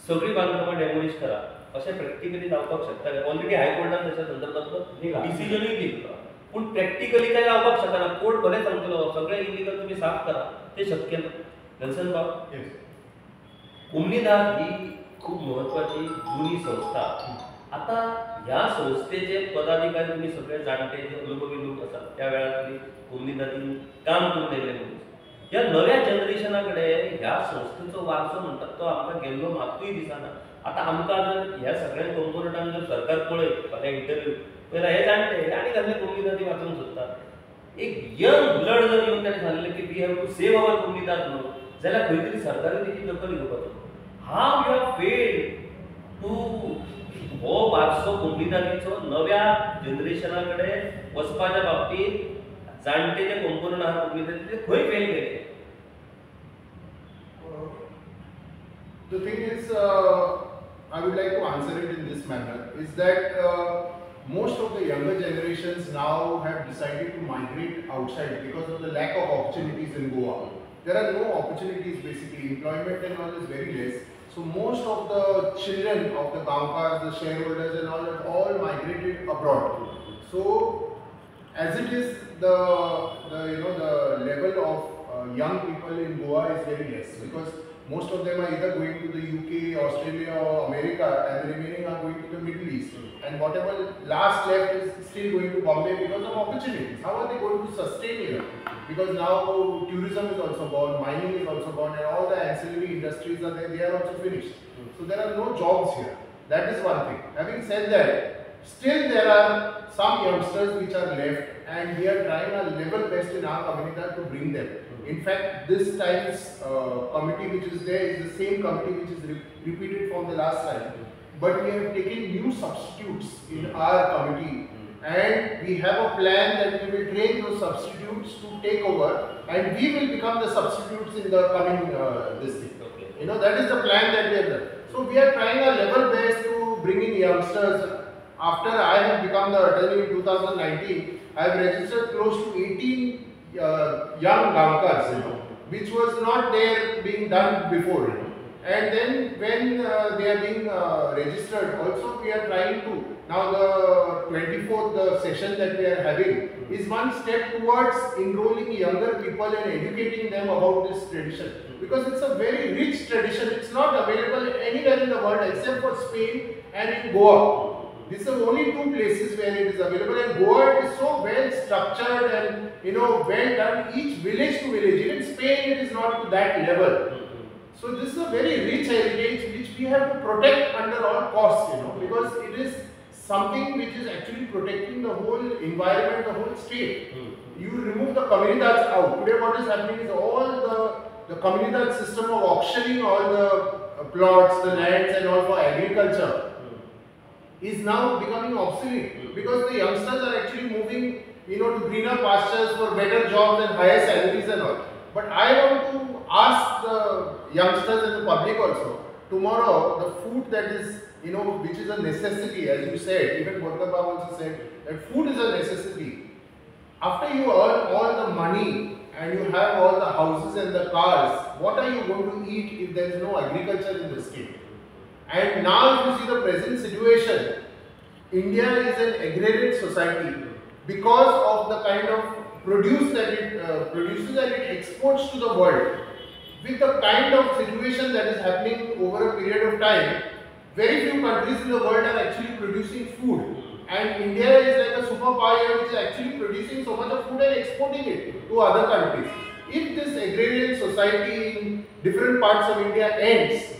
सगळी बांदकामां डेमोलिश करा अशें प्रॅक्टिकली जावपाक शकता. ऑलरेडी हायकोर्टान त्याच्या संदर्भात डिसिजनूय दिला, पूण प्रॅक्टिकली काय जावपाक शकना. कोर्ट बरें सांगतलो सगळें इलिगल तुम्ही साफ करा, ते शक्य ना. नेल्सन बाब, कोमनीदाद ही खूप महत्वाची जुनी संस्था. आता ह्या संस्थेचे पदाधिकारी तुम्ही सगळे जाणते जे अनुभवी लोक असतात, त्या वेळार कोमनीदादीन काम करून येयले मनीस. ह्या नव्या जनरेशनाकडे ह्या संस्थेचो वारसो म्हणटात तो आमकां गेल्लो मातूय दिसना. आता आमकां जर ह्या सगळ्या कंपोनंटान जर सरकार पळयत फाल्यां इंटरव्यू पयला हे जाणटे आनी कसले कोमनीदादी वाचूंक सोदतात. एक यंग ब्लड जर येवन ताणें सांगलें की we have to save our कोमनीदाद न्हू, जाल्यार खंय तरी सरकारान तेची दखल घेवपाचो. हाव यू हॅव फेल्ड टू हो वारसो कोमनीदादीचो नव्या जनरेशनाकडे वचपाच्या बाबतीत जाणटे जे कंपोनंट आहा कोमनीदादी ते खंय फेल केले. The thing is, I would like to answer it in this manner, is that most of the younger generations now have decided to migrate outside because of the lack of opportunities in Goa. There are no opportunities basically, employment and all is very less. So most of the children of the Gamkas, the shareholders and all have all migrated abroad. So as it is, the level of young people in Goa is very less because most of them are either going to the UK, Australia or America and the remaining are going to the Middle East. And whatever last left is still going to Bombay because of opportunities. How are they going to sustain here? Because now tourism is also gone, mining is also gone and all the ancillary industries are there, they are also finished. So there are no jobs here. That is one thing. Having said that, still there are some youngsters which are left and we are trying our level best in our community to bring them. In fact, this time's committee which is there is the same committee which is repeated from the last time. But we have taken new substitutes in our committee and we have a plan that we will train those substitutes to take over, and we will become the substitutes in the coming this thing. Okay. That is the plan that we have done. So we are trying our level best to bring in youngsters. After I have become the attorney in 2019, I have registered close to 18 young bankers, which was not there being done before. And then when they are being registered, also we are trying to, now the 24th session that we are having is one step towards enrolling younger people and educating them about this tradition. Because it's a very rich tradition, it's not available anywhere in the world except for Spain and in Goa. These are only two places where it is available, and Goa is so well structured and well done, each village to village. Even Spain, it is not to that level. So this is a very rich heritage which we have to protect under all costs, because it is something which is actually protecting the whole environment, the whole state. You remove the comunidades out. Today what is happening is all the comunidad system of auctioning all the plots, the lands and all for agriculture is now becoming obsolete, because the youngsters are actually moving to greener pastures for better jobs and higher salaries and all. But I want to ask the youngsters and the public also, tomorrow the food that is which is a necessity, as you said, even Borkar Bab also said that food is a necessity. After you earn all the money and you have all the houses and the cars, what are you going to eat if there is no agriculture in the state? And now if you see the present situation, India is an agrarian society because of the kind of produce that it produces and it exports to the world. With the kind of situation that is happening over a period of time, very few countries in the world are actually producing food. And India is like a superpower which is actually producing so much of food and exporting it to other countries. If this agrarian society in different parts of India ends,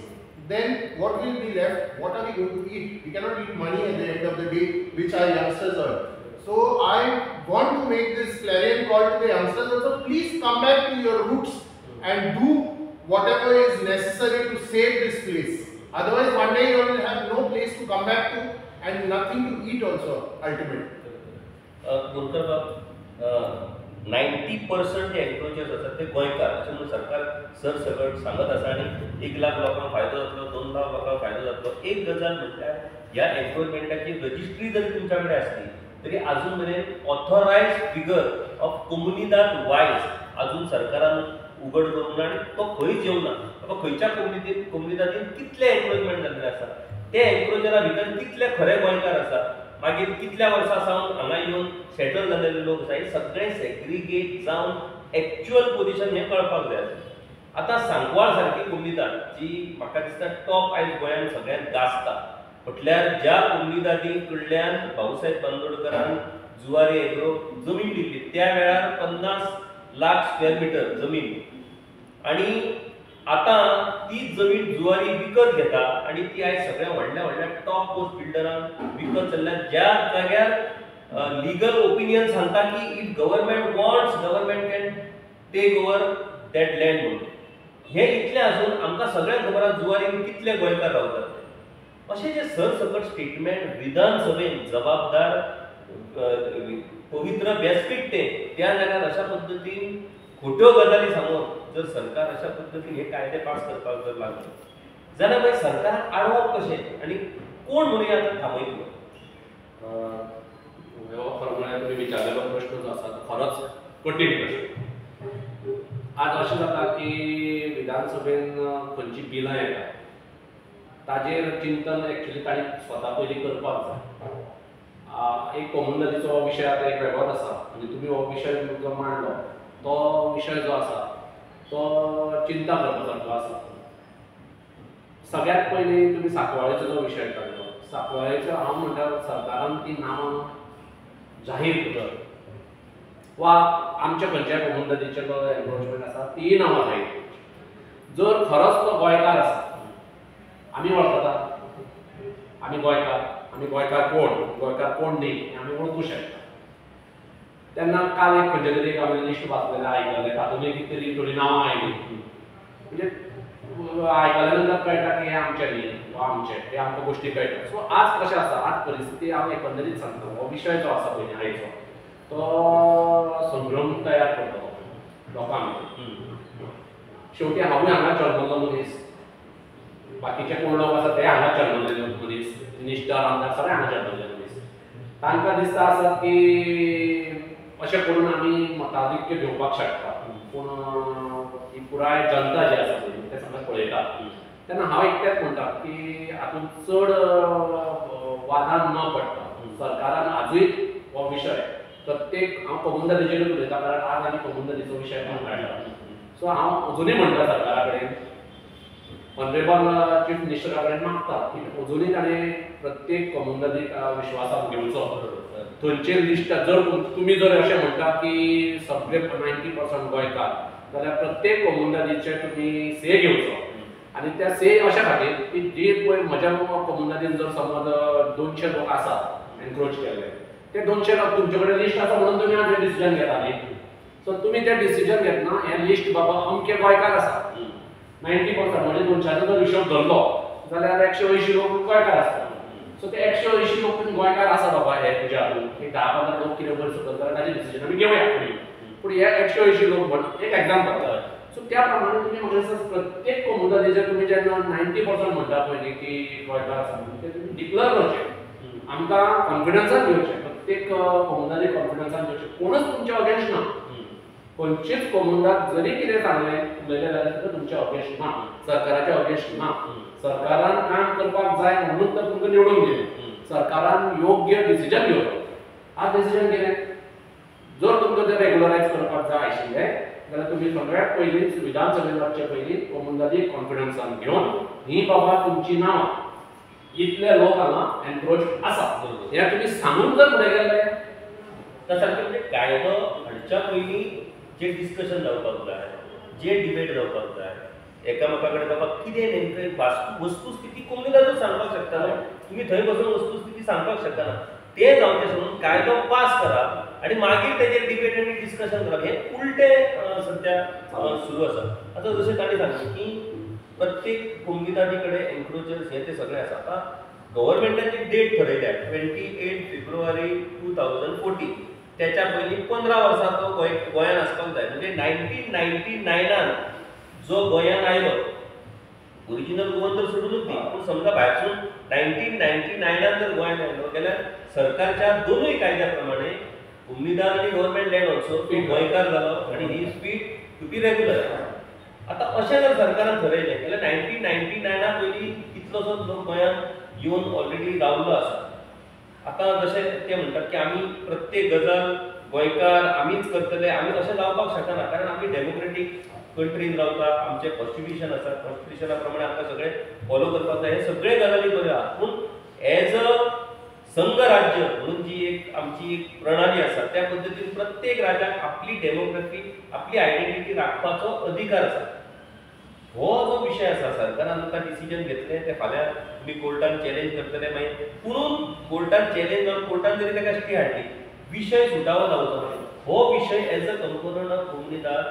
then what will be left? What are we going to eat? We cannot eat money at the end of the day, which our youngsters earn. So I want to make this clarion call to the youngsters also, please come back to your roots and do whatever is necessary to save this place. Otherwise one day you will have no place to come back to and nothing to eat also ultimately. Borkar Bab, 90% जे एन्क्रोचर्स असतात ते गोंयकार अशें म्हणून सरकार सरसकट सांगत आसा आनी 1 लाख लोकांक फायदो जातलो 2 लाख लोकांक फायदो जातलो. एक गजाल म्हटल्यार ह्या एन्क्रोचमेंटाची रजिस्ट्री जरी तुमच्या कडेन आसली तरी अजून मेरेन ऑथोरायज्ड फिगर ऑफ कोमुनिदाद वायज अजून सरकारान उघड करूंक ना आनी तो खंयच येवना. बाबा खंयच्या कोमुनिदादीन कितले एन्क्रोचमेंट जाल्ले आसा, ते एन्क्रोचरा भितर कितले खरे गोंयकार आसा, मागीर कितल्या वर्सां सावन हांगा येवन सेटल जाल्ले लोक आसा, हे सगळे सेग्रिगेट जावन एक्चुअल पोजिशन हें कळपाक जाय. आतां सांकवाळ सारकी कोमुनिदाद जी म्हाका दिसता टॉप आयज गोंयांत सगळ्यांत गाजता, म्हटल्यार ज्या कोमुनिदादी कडल्यान भाऊसाहेब बांदोडकरान जुवारी एग्रो जमीन दिल्ली त्या वेळार 50 लाख स्क्वेअर मिटर जमीन, आणि आता ती जमीन जुवारी विकत घेता आणि ती आयज सगळ्या व्हडल्या व्हडल्या टॉप पोस्ट बिल्डरांक विकत चल्ल्या. ज्या जाग्यार लिगल ओपिनियन सांगता की if government wants government can take over that land म्हणून. हे इतलें आसून आमकां सगळ्यांक खबर आसा जुवारीन कितले गोंयकार रावतात. अशें जे सरसकट स्टेटमेंट विधानसभेन जबाबदार पवित्र व्यासपीठ त्या जाग्यार अशा पद्दतीन खोट्यो गजाली सांगून जर सरकार अशा पद्दतीन हे कायदे पास करपाक जर लागलो जाल्यार मागीर सरकाराक आडवप कशें आनी कोण म्हणून आतां थांबयतलो. ह्यो प्रमाणे तुमी विचारलेलो प्रश्न जो आसा तो खरोच कठीण प्रश्न. आज अशें जाता की विधानसभेन खंयची बिलां येता ताजेर चिंतन एक्चुअली ताणी स्वता पयलीं करपाक जाय. एक कोमुनिदादीचो विशय आतां एक वेगळोच आसा, म्हणजे तुमी हो विशय जो मांडलो तो विशय जो आसा तो चिंता करपासारको आसा. सगळ्यात पयलीं तुमी सांकवाळेचो जो विशय काडलो, सांकवाळेचो हांव म्हणटा सरकारान ती नांवां जाहीर करप वा आमच्या खंयच्याय कोमुनिदादीचे जो एनक्रोचमेंट आसा ती नांवां जाहीर. जर खरोच तो गोंयकार आसा, आमी वळखता, आमी गोंयकार कोण न्ही आमी वळखूं शकता. तेन्ना काल खंयच्या तरी आमी लिस्ट वाचलेलें आयकलें, तातूंत कितें तरी थोडी नांवां आयलीं. म्हणजे आयकल्या नंतर कळटा की हे आमचे न्ही वा आमचे हे आमकां गोश्टी कळटा. सो आज कशें आसा, आज परिस्थिती हांव एकंदरीत सांगता, हो विशय जो आसा पळय न्ही आयचो तो संभ्रम तयार करता लोकांक. शेवटी हांवूय हांगा जल्मलो मनीस, बाकीचे कोण लोक आसा ते हांगा जल्मलेले मनीस, मिनिस्टर आमदार सगळे हांगा जल्मलेले मनीस. तांकां दिसता आसत की अशें करून आमी मताधिक्य घेवपाक शकता, पूण ही पुराय जनता जी आसा पळय ते सगळें पळयता. तेन्ना हांव एकटेंच म्हणटा की हातूंत चड वादान न पडटा. सरकारान आजूय हो विशय प्रत्येक, हांव कमुनदादीचेरूच उलयता कारण आज आमी कमुनदादीचो विशय पण काडला. सो हांव अजुनूय म्हणटा सरकारा कडेन, ऑनरेबल चीफ मिनिस्टरा कडेन मागता की अजुनूय ताणें प्रत्येक कमुनदादीक विश्वासांत घेवचो. थंयचे लिस्ट जर तुमी जर अशें म्हणटा की सगळे 90% गोंयकार, जाल्यार प्रत्येक कमुनदादीचे तुमी से घेवचो. आनी त्या से अशा खातीर की जी पळय म्हज्या कमुनदादीन जर समज 200 लोक आसा एनक्रोच केले, ते 200 लोक तुमचे कडेन लिस्ट आसा म्हणून तुमी आज डिसिजन घेता न्ही. सो तुमी ते डिसिजन घेतना हें लिस्ट बाबा अमके गोंयकार आसा 90%, म्हणजे 200 जर हिशोब धरलो जाल्यार 180 लोक गोंयकार आसता. सो ते 180 लोक गोंयकार आसा बाबा हे तुज्या हातून, की 10-15 लोक कितें बरें सकल जाल्यार ताजें डिसिजन आमी घेवया. पूण हे 180 लोक म्हणून एक एग्जाम्पल. सो त्या प्रमाणे तुमी म्हाका दिसता प्रत्येक कमुनदादीचेर तुमी जेन्ना 90% म्हणटा पळय न्ही की गोंयकार आसा म्हणून, ते तुमी डिक्लेअर करचें, आमकां कॉन्फिडन्सान घेवचें, प्रत्येक कमुनदादी कॉन्फिडन्सान घेवचें. कोणूच तुमच्या अगेन्स्ट ना, खंयचीच कमुनदाद जरी कितें सांगलें उलयलें जाल्यार सुद्दां तुमच्या अगेन्स्ट ना, सरकाराच्या अगेन्स्ट ना. सरकारान काम करपाक जाय म्हणून तर तुमकां निवडून दिलें. सरकारान योग्य डिसिजन घेवचो. आज डिसिजन कितें, जर तुमकां तें रेग्युलरायज करपाक जाय आशिल्लें जाल्यार तुमी सगळ्यात पयलींच विधानसभेन वचचे पयलीं कमुनदादी कॉन्फिडन्सान घेवन ही बाबा तुमची नांवां इतले लोक हांगा एनक्रोच आसा हें तुमी सांगून जर फुडें गेले, त्यासाठी म्हणजे कायदो हाडच्या पयलीं जे डिस्कशन जावपाक जाय, जे डिबेट जावपाक जाय, एकामेका कडेन बाबा कितें नेमकें वस्तुस्थिती कमुनदादूच सांगपाक शकता. तुमी थंय बसून वस्तुस्थिती सांगपाक शकना. ते जावचें सोडून कायदो पास करप आनी मागीर तेजेर डिबेट आनी डिस्कशन करप हें उलटें सध्या सुरू आसा. आतां जशें ताणें सांगलें की प्रत्येक कमुनिदादी कडेन एन्क्रोचर्स हे ते सगळे आसा. आतां गव्हर्मेंटाची डेट थरयल्या 28 फेब्रुवारी 2014. त्याच्या पयलीं 15 वर्सां तो गोंयांत आसपाक जाय. म्हणजे 1999 जो गोंयांत आयलो, ओरिजिनल गोवन तर सोडूनच दी, पूण समजा भायरसून 1999 जर गोंयांत आयलो जाल्यार सरकारच्या दोनूय कायद्या प्रमाणे उमेदवार आनी गव्हर्मेंट लँड ऑल्सो तो गोंयकार जालो आनी ही स्पीड टू बी रेग्युलर. आतां अशें जर सरकारान थरयलें जाल्यार 1999 पयलीं कितलोसोच लोक गोंयांत येवन ऑलरेडी रावल्लो आसा. आतां जशें ते म्हणटात की आमी प्रत्येक गजाल गोंयकार आमीच करतले, आमी अशें जावपाक शकना, कारण आमी डेमोक्रेटीक कंट्रीन रावता, आमचें कॉन्स्टिट्यूशन आसा, कॉन्स्टिट्यूशना प्रमाणे आमकां सगळें फॉलो करपाक जाय. हे सगळे गजाली बऱ्यो आहा. पूण एज अ संघ राज्य म्हणून जी एक आमची एक प्रणाली आसा त्या पद्दतीन प्रत्येक राज्याक आपली डेमोक्रेसी, आपली आयडेंटिटी राखपाचो अधिकार आसा. हो जो विशय आसा सरकारान आतां डिसिजन घेतलें ते फाल्यां तुमी कोर्टान चॅलेंज करतले मागीर, पुणून कोर्टान चॅलेंज जावन कोर्टान जरी ताका स्टे हाडली, विशय सुटावो जावचो ना. हो विशय as a component of comunidade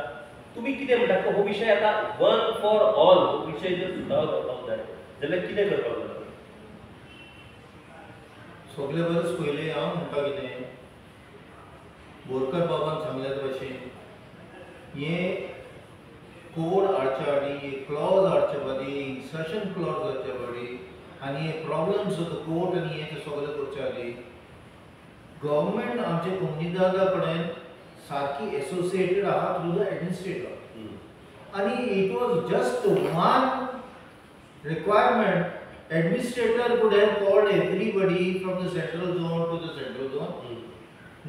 तुमी कितें म्हणटा, हो विशय आतां वन फॉर ऑल हो विशय जर सुटावो जावपाक जाय जाल्यार कितें करपाक जाय? सगळे परस पयलीं हांव म्हणटा कितें, बोरकर बाबान सांगले भशेन हें कोड हाडच्या आदी, क्लॉज हाडचे पडी, सेशन क्लॉज हाडचे पडी, आनी हे प्रॉब्लम्स कोर्ट आनी हे सगळें करचे आदी गव्हर्मेंट आमचे कम्युनिदादा कडेन सारकी एसोसिएटेड आहा थ्रू द एडमिनिस्ट्रेटर. आनी it was just one requirement. Administrator could have called everybody from the central zone to the central zone.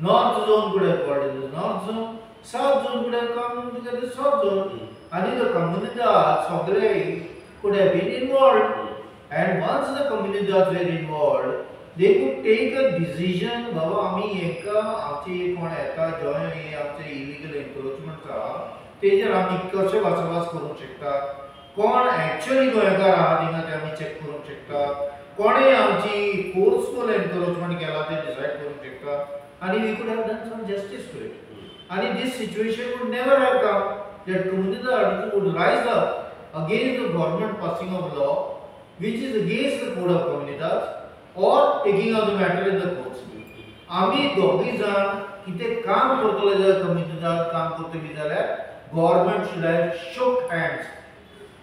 North zone could have called in the north zone. South zone could have come to the south zone. And the communities could have been involved. And once the communities were involved, they could take a decision. Baba, आमी एका आमची कोण येता Joy हे आमचे illegal encroachment आहा तेजेर आमी कशें वाचवास करूंक शकता, कोण एक्चुअली गोंयकार आहा थिंगा ते आमी चेक करूंक शकता, कोणे आमची फोर्सफुल एन्क्रोचमेंट केला ते डिसायड करूंक शकता. आनी we could have done some justice to it. आनी this situation would never have come that community would rise up against the government passing of law which is against the code of comunitas or taking out the matter in the courts. आम्ही दोघी जाण कितें काम करतले जाल्यार कम्युनिटीजात काम करतली जाल्यार government should have shook hands.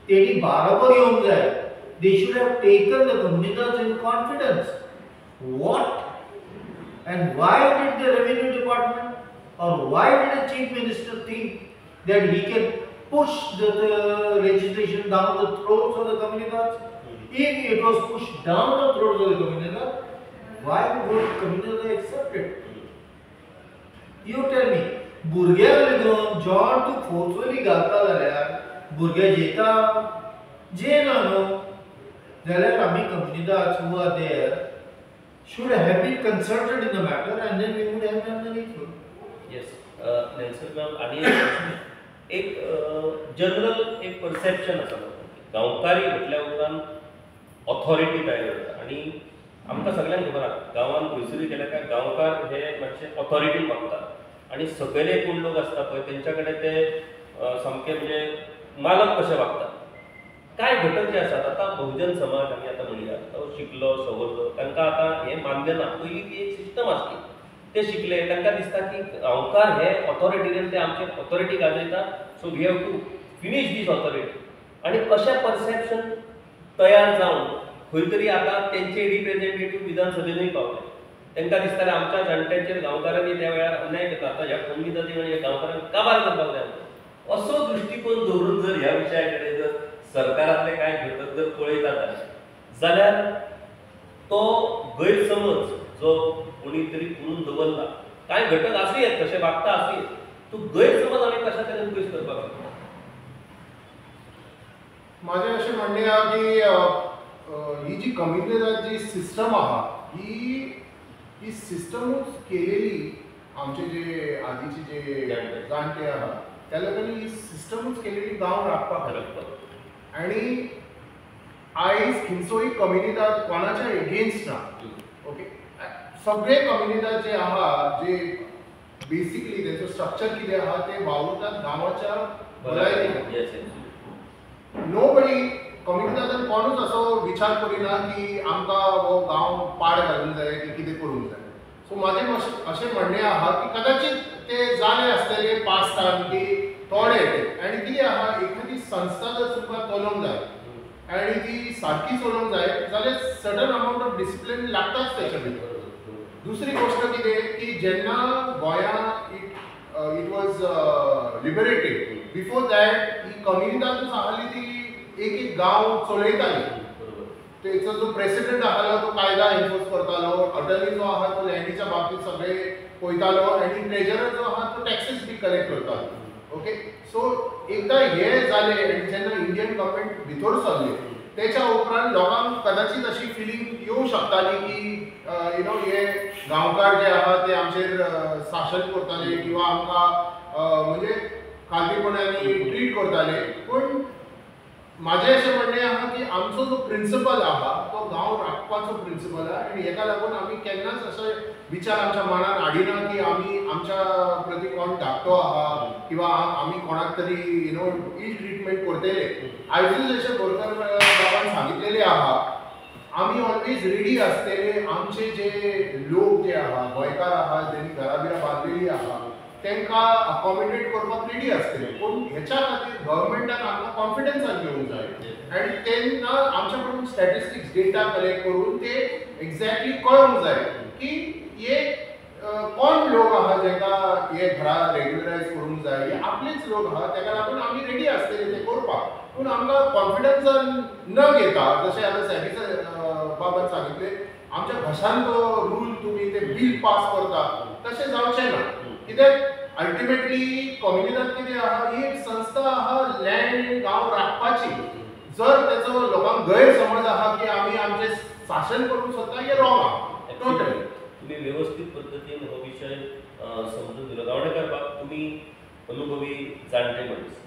तेणी बरोबर येवंक जाय. They should have taken the communities in confidence. What and why did the revenue department or why did the chief minister think that he can push the legislation down the throats of the communities? If it was pushed down the throats of the communities, why would communities accept it? You tell me, भुरग्याक लागून John तूं forcefully घालता जाल्यार भुरगे जेता जेना न्हू जाल्यार आमी communities who are there should have been consulted in the matter and then we would have done the needful. Yes Nelson ma'am आणि एक जनरल एक परसेप्शन आसा गांवकारी म्हटल्या उपरांत ऑथॉरिटी तयार जाता आणि आमकां सगळ्यांक खबर आसा गांवांत खंयसरूय गेले काय गांवकार हे मातशे ऑथॉरिटी मागतात आणि सकयले कोण लोक आसता पळय तेंच्या कडेन ते सामके म्हणजे मालक कशे वागतात. काय घटक जे आसात आतां बहुजन समाज आमी आतां म्हणया तो शिकलो सवरलो तांकां आतां हें मान्य ना. पयलीं ती एक सिस्टम आसली ते शिकले तांकां दिसता की गांवकार हे ऑथॉरिटीन ते आमचे ऑथॉरिटी गाजयता so we have to finish this authority आणि अशें परसेप्शन तयार जावन खंय तरी आतां तेंचे रिप्रेझेंटेटीव विधानसभेनूय पावले. तांकां दिसतालें आमच्या जाणट्यांचेर गांवकारांनी त्या वेळार अन्याय करता आतां ह्या कम्युनिटी आनी गांवकारांक काबार करपाक जाय असो दृश्टीकोन दवरून जर ह्या विशया कडेन जर सरकारातले काय घटक जर पळयतात जाल्यार तो गैरसमज जो कोणी तरी करून दवरला काय घटक आसूं येत तशें वागता आसूं येत तो गैरसमज आमी कशा तरेन पयस करपाक शकता. माझे अशें म्हणणे आहा की ही जी कम्युनिटीची सिस्टम आहा ही सिस्टमूच केलेली आमचे जे आदीचे जे जाणटे आहा त्या लोकांनी ही सिस्टमूच केलेली गांव राखपाक आणि आयज खंयचोय कम्युनिटी कोणाच्या एगेन्स्ट ना. ओके सगळे कम्युनिटी जे आहा जे बेसिकली तेंचो स्ट्रक्चर कितें आहा ते वावुरतात गांवाच्या भलायकेक. नोबडी कम्युनिटींतल्यान कोणूच असो विचार करिना की आमकां हो गांव पाड घालूंक जाय की कितें करूंक जाय. सो म्हाजें अशें म्हणणें आहा की कदाचित ते जाले आसतले पास्टान की थोडे आनी कितें आहा एखादी संस्था जर तुमकां चलोवंक जाय आनी ती सारकी चलोवंक जाय जाल्यार सर्टन अमावंट ऑफ डिसिप्लीन लागताच तेच्या भितर. दुसरी गोष्ट कितें की जेन्ना गोंयांत it was liberated before that ही कम्युनिटीच आसली ती एक गांव चलयताली. तेचो जो प्रेसिडेंट आसलो तो कायदा एन्फोर्स करतालो. अटर्नी जो आहा तो लँडीच्या बाबतींत सगळे पळयतालो आनी ट्रेजरर जो आहा तो टॅक्सीस बी कलेक्ट करतालो. ओके सो एकदां हे जालें आनी जेन्ना इंडियन गव्हर्मेंट भितर सरले तेच्या उपरांत लोकांक कदाचित अशी फिलींग येवंक शकताली की हे गांवकार जे आहा ते आमचेर शासन करताले किंवा आमकां म्हणजे खालतीपणांनी ट्रीट करताले. पूण माझे अशें म्हणणें आहा की आमचो जो प्रिंसिपल आहा तो गांव राखपाचो प्रिंसिपल आहा आनी हेका लागून आमी केन्नाच अशे विचार आमच्या मनान हाडिना की आमी आमच्या प्रती कोण धाकटो आहा किंवा आमी कोणाक तरी इल ट्रिटमेंट करतले. आयजूच अशें गोरकर बाबान सांगितलेले आहा आमी ऑलवेज रेडी आसतले आमचे जे लोक जे आहा गोंयकार आहा जेणी घराबिरा बांदलेली आहा तांकां अकोमोडेट करपाक रेडी आसतले. पूण हेच्या खातीर गव्हर्मेंटाक आमकां कॉन्फिडन्सान घेवंक जाय आनी तेन्ना आमच्या कडून स्टॅटिस्टिक्स डेटा कलेक्ट करून ते एक्झॅक्टली कळोवंक जाय की हे कोण लोक आहा जेका हे घरा रेग्युलरायज करूंक जाय हे आपलेच लोक आहा तेका लागून आमी रेडी आसतले ते करपाक. पूण आमकां कॉन्फिडन्सान न घेता जशें आतां सॅबीचा बाबान सांगितले आमच्या भाशान तो रूल तुमी ते बील पास करता तशें जावचें ना. कित्याक अल्टिमेटली कम्युनिटींत कितें आहा ही एक संस्था आहा लँड गांव राखपाची. जर तेचो लोकांक गैरसमज आहा की आमी आमचें शासन करूंक सोदता हें रॉंग आहा टोटली. तुम्ही व्यवस्थित पद्धतीन हो विषय समजून दिलो. गावडेकर बाब तुम्ही अनुभवी जाणटे मनीस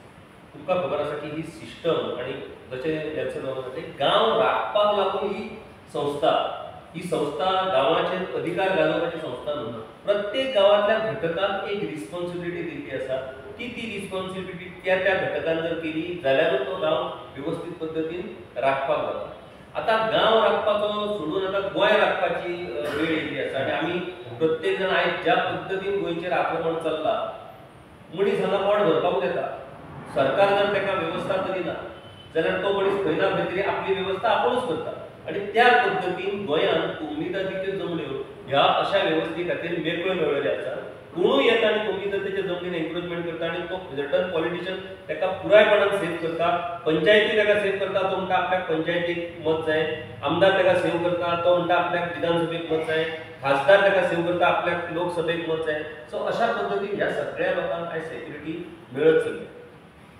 तुमकां खबर आसा की ही सिस्टम आणि जशें नेल्सन म्हणटा गांव राखपाक लागून ही संस्था गांवाचेर अधिकार गाजोवपाची संस्था न्हू. प्रत्येक गांवांतल्या घटकाक एक रिस्पॉन्सिबिलिटी दिल्ली आसा ती रिस्पॉन्सिबिलिटी त्या घटकान जर केली जाल्यारूच तो गांव व्यवस्थीत पद्दतीन राखपाक जाता. आता गांव राखपाचो सोडून आता गोंय राखपाची वेळ येयली आसा आनी आमी प्रत्येक जण आयज ज्या पद्दतीन गोंयचेर आक्रमण चल्ला मनीस हांगा पोट भरपाक येता. सरकार जर ताका वेवस्था करिना जाल्यार तो मनीस खंय ना खंय तरी आपली वेवस्था आपुणूच करता. आणि त्या पद्दतीन गोंयांत कोमुनिदादीच्यो जमण्यो ह्या अशा वेवस्थे खातीर मेकळ्यो मेळयल्यो आसा. कोणूय येता आनी कोमुनिदादीच्या जमनीन एन्क्रोचमेंट करता आनी तो सर्टन पॉलिटिशियन ताका पुरायपणान सेव करता. पंचायती ताका सेव करता, तो म्हणटा आपल्याक पंचायतीक मत जाय. आमदार ताका सेव करता, तो म्हणटा आपल्याक विधानसभेक मत जाय. खासदार ताका सेव करता, आपल्याक लोकसभेक मत जाय. सो अशा पद्दतीन ह्या सगळ्या लोकांक आयज सेक्युरिटी मेळत चल्ली.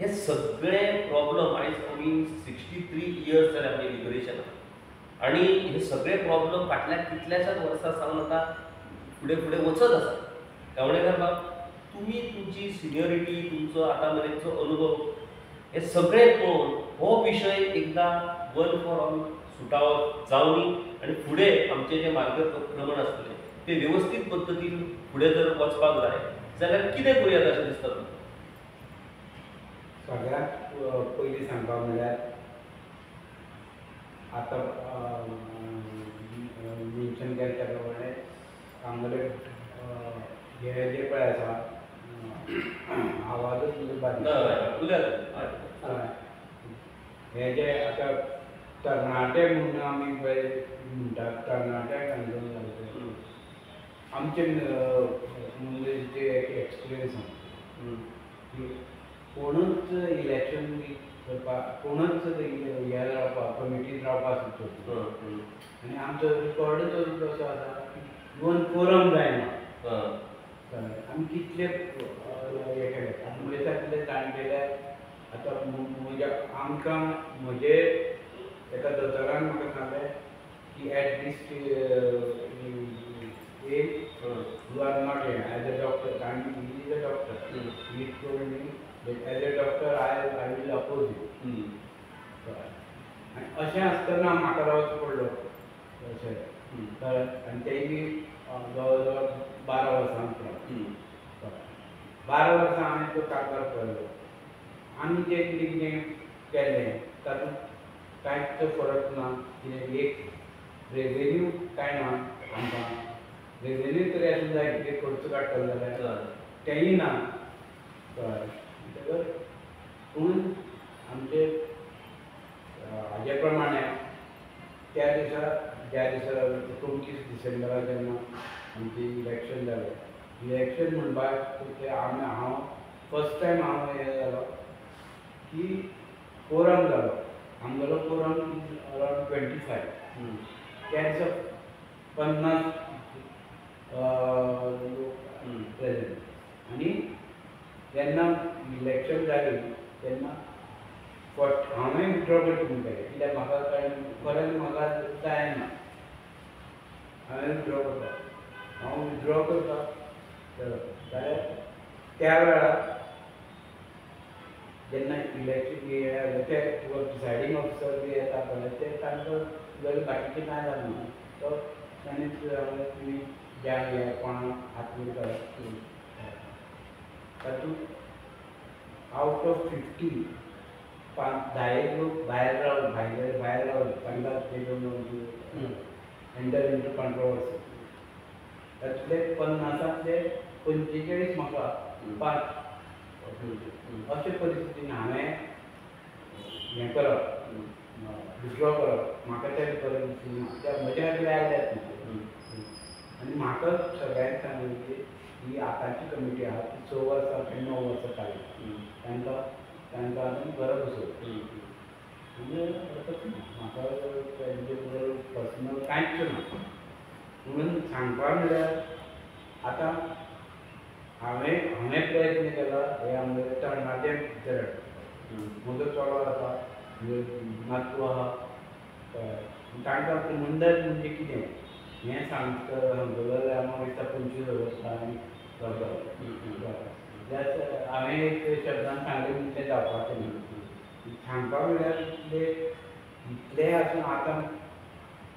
हे सगळे प्रॉब्लम आयज आमी 63 इयर्स जाले आमचे लिबरेशनाक आनी हे सगळे प्रॉब्लम फाटल्या कितल्याशाच वर्सां सावन आतां फुडें फुडें वचत आसा. गावणेकार बाब, तुमी तुमची सिनियरिटी, तुमचो आतां मेरेनचो अनुभव हे सगळे पळोवन हो विशय एकदां वन फॉर ऑल सुटावो जावनी आनी फुडें आमचें जें मार्गक्रमण आसतलें तें वेवस्थीत पद्दतीन फुडें जर वचपाक जाय जाल्यार कितें करुयात अशें दिसता तुमकां? सगळ्यात पयलीं सांगपाक म्हणल्यार आतां मेन्शन केलें त्या प्रमाणे आमगेले हे जे पळय आसा आवाजूच हे जे आतां तरणाटे म्हणून आमी पळय म्हणटात, तरणाट्यांक आंदोलन जालें आमचे मुंबयचे एक्सपिरियन्स कोणूच इलेक्शन करपाक, कोणूच हे रावपाक कमिटीन रावपाक सुचोवना. आनी आमचो रिकॉर्डूच असो आसा की इवन कोरम जायना. आमी कितले हे केले मुंबयसांतले जाणटेले आतां म्हज्या आमकां म्हजे एका दोतोरान म्हाका सांगलें की at this age you are not as a doctor आनी he is a doctor. He told me as a doctor I will oppose you. अशें आसतना म्हाका रावचो पडलो अशें आनी तेय बी जवळ जवळ 12 वर्सां 12 वर्सां हांवें तो कारभार केलो. आमी जें कितें कितें केलें तातूंत कांयच फरक ना. कित्याक एक रेवेन्यू कांय ना आमकां. रेवेन्यू तरी आसूं जाय कितें खर्च काडटलो जाल्यार तेंय ना. म्हणटकर पूण आमचे हाजे प्रमाणे त्या दिसा ज्या दिसा 29 डिसेंबराक जेन्ना आमची इलेक्शन जालें, इलेक्शन म्हणपाक हांव फर्स्ट टायम हांव हे जालो की कोरम जालो. आमगेलो कोरम अरावंड 25. त्या दिसा 50 लोक प्रेजेंट. आनी जेन्ना इलेक्शन जाली तेन्ना हांवें विथड्रॉ करचें केलें कित्याक म्हाका खरें म्हाका जायना. हांवें विथड्रॉ करता. हांव विथड्रॉ करता जाल्यार त्या वेळार जेन्ना इलेक्शन ते डिसायडींग ऑफिसर बी येता पळय ते तांकां तुगेलें बाकीचें कांय जालें तो तांणीच तुमी ज्या हे कोणाक हात करता तातूंत आउट ऑफ 50 10 लोक भायर रावले तांकां ते एंटर इंटू कंट्रोवर्सी. तातूंतले 50तले 45 म्हाका 5 अशे परिस्थितीन हांवें हें करप विथड्रॉ करप. म्हाका तें परिस्थिती ना त्या म्हज्या खातीर आयल्यात आनी म्हाका सगळ्यांक सांगलें की ही आतांची कमिटी आहा ती 6 वर्सां 9 वर्सां चालली. तांकां आमी बरो बसोवं म्हणजे म्हाका तेंचे बरोबर पर्सनल कांयच ना. म्हणून सांगपाक म्हणल्यार आतां हांवें प्रयत्न केला हे आमगेले तरणाटे भितर म्हजो चलो आसा नातू आहा तांकां कोमुनिदाद म्हणजे कितें हें सांगतलो जाल्यार म्हाका दिसता 25 वर्सां आनी हांवें एक शब्दान सांगलें म्हणजे तें जावपाचें ना. सांगपाक म्हणल्यार इतलें आसून आतां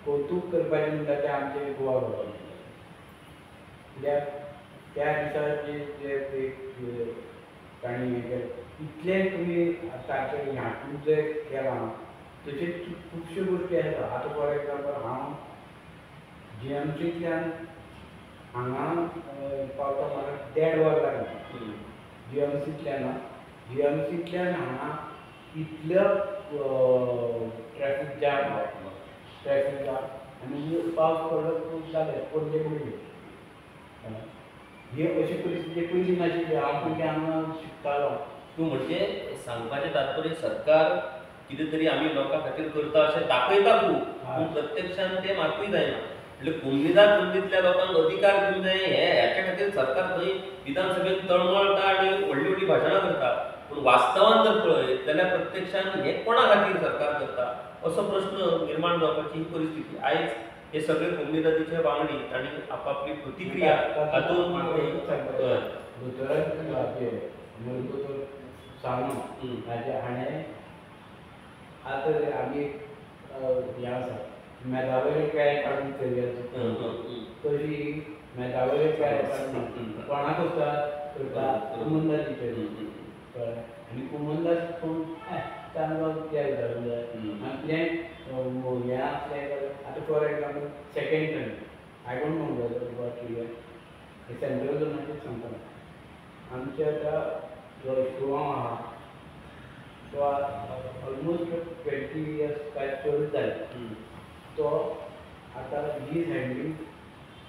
कौतूक करपाचें म्हणटा तें आमचें गोवा गव्हर्मेंट. कित्याक त्या दिसा जे ताणी हें केलें इतलें तुमी ताचे हातूंत जे केलां तशें खुबश्यो गोश्टी आसा. आतां फॉर एग्जांपल हांव GMCंतल्यान हांगा पावता म्हाका 1.5 वर लागलें. GMCंतल्यान हांगा इतलो ट्रॅफीक जाम आनी पावस पडलो खूब जालें पडले पडले. ही अशी परिस्थिती पयलीं नाशिल्ली. हांव पयलीं हांगा शिकतालो. तूं म्हणजे सांगपाचें तात्पर्य सरकार कितें तरी आमी लोकां खातीर करता अशें दाखयता खूब, पूण प्रत्यक्षान तें मातूय जायना. म्हणजे कुंभीदार कुंडीतल्या लोकांक अधिकार दिवंक जाय ह्याच्या खातीर सरकार थंय विधानसभेत तळमळटा आनी व्हडली व्हडली भाशणां करता. पूण वास्तवान जर पळयत जाल्यार प्रत्यक्षान हें कोणा खातीर सरकार करता असो प्रश्न निर्माण जावपाची ही परिस्थिती. आयज हे सगळे कुंभीदादीचे वांगडी आनी आपापली प्रतिक्रिया हातूंत हाणें आतां आमी हें आसा मेधावयले पेळे काडून करियर तशी मेधावयले पेळे काडून कोणाक करता कुमंदादीचेर आनी कुमंदाद कोण तांकां ते धरूंक जाय. आपलें हें आसलें आतां for example second term I don't know whether central गव्हर्मेंटाचें सांगता आमचे आतां जो शिवगांव आहा तो ऑलमोस्ट 20 years काय चड जाले. तो आतां ही इज हँडलींग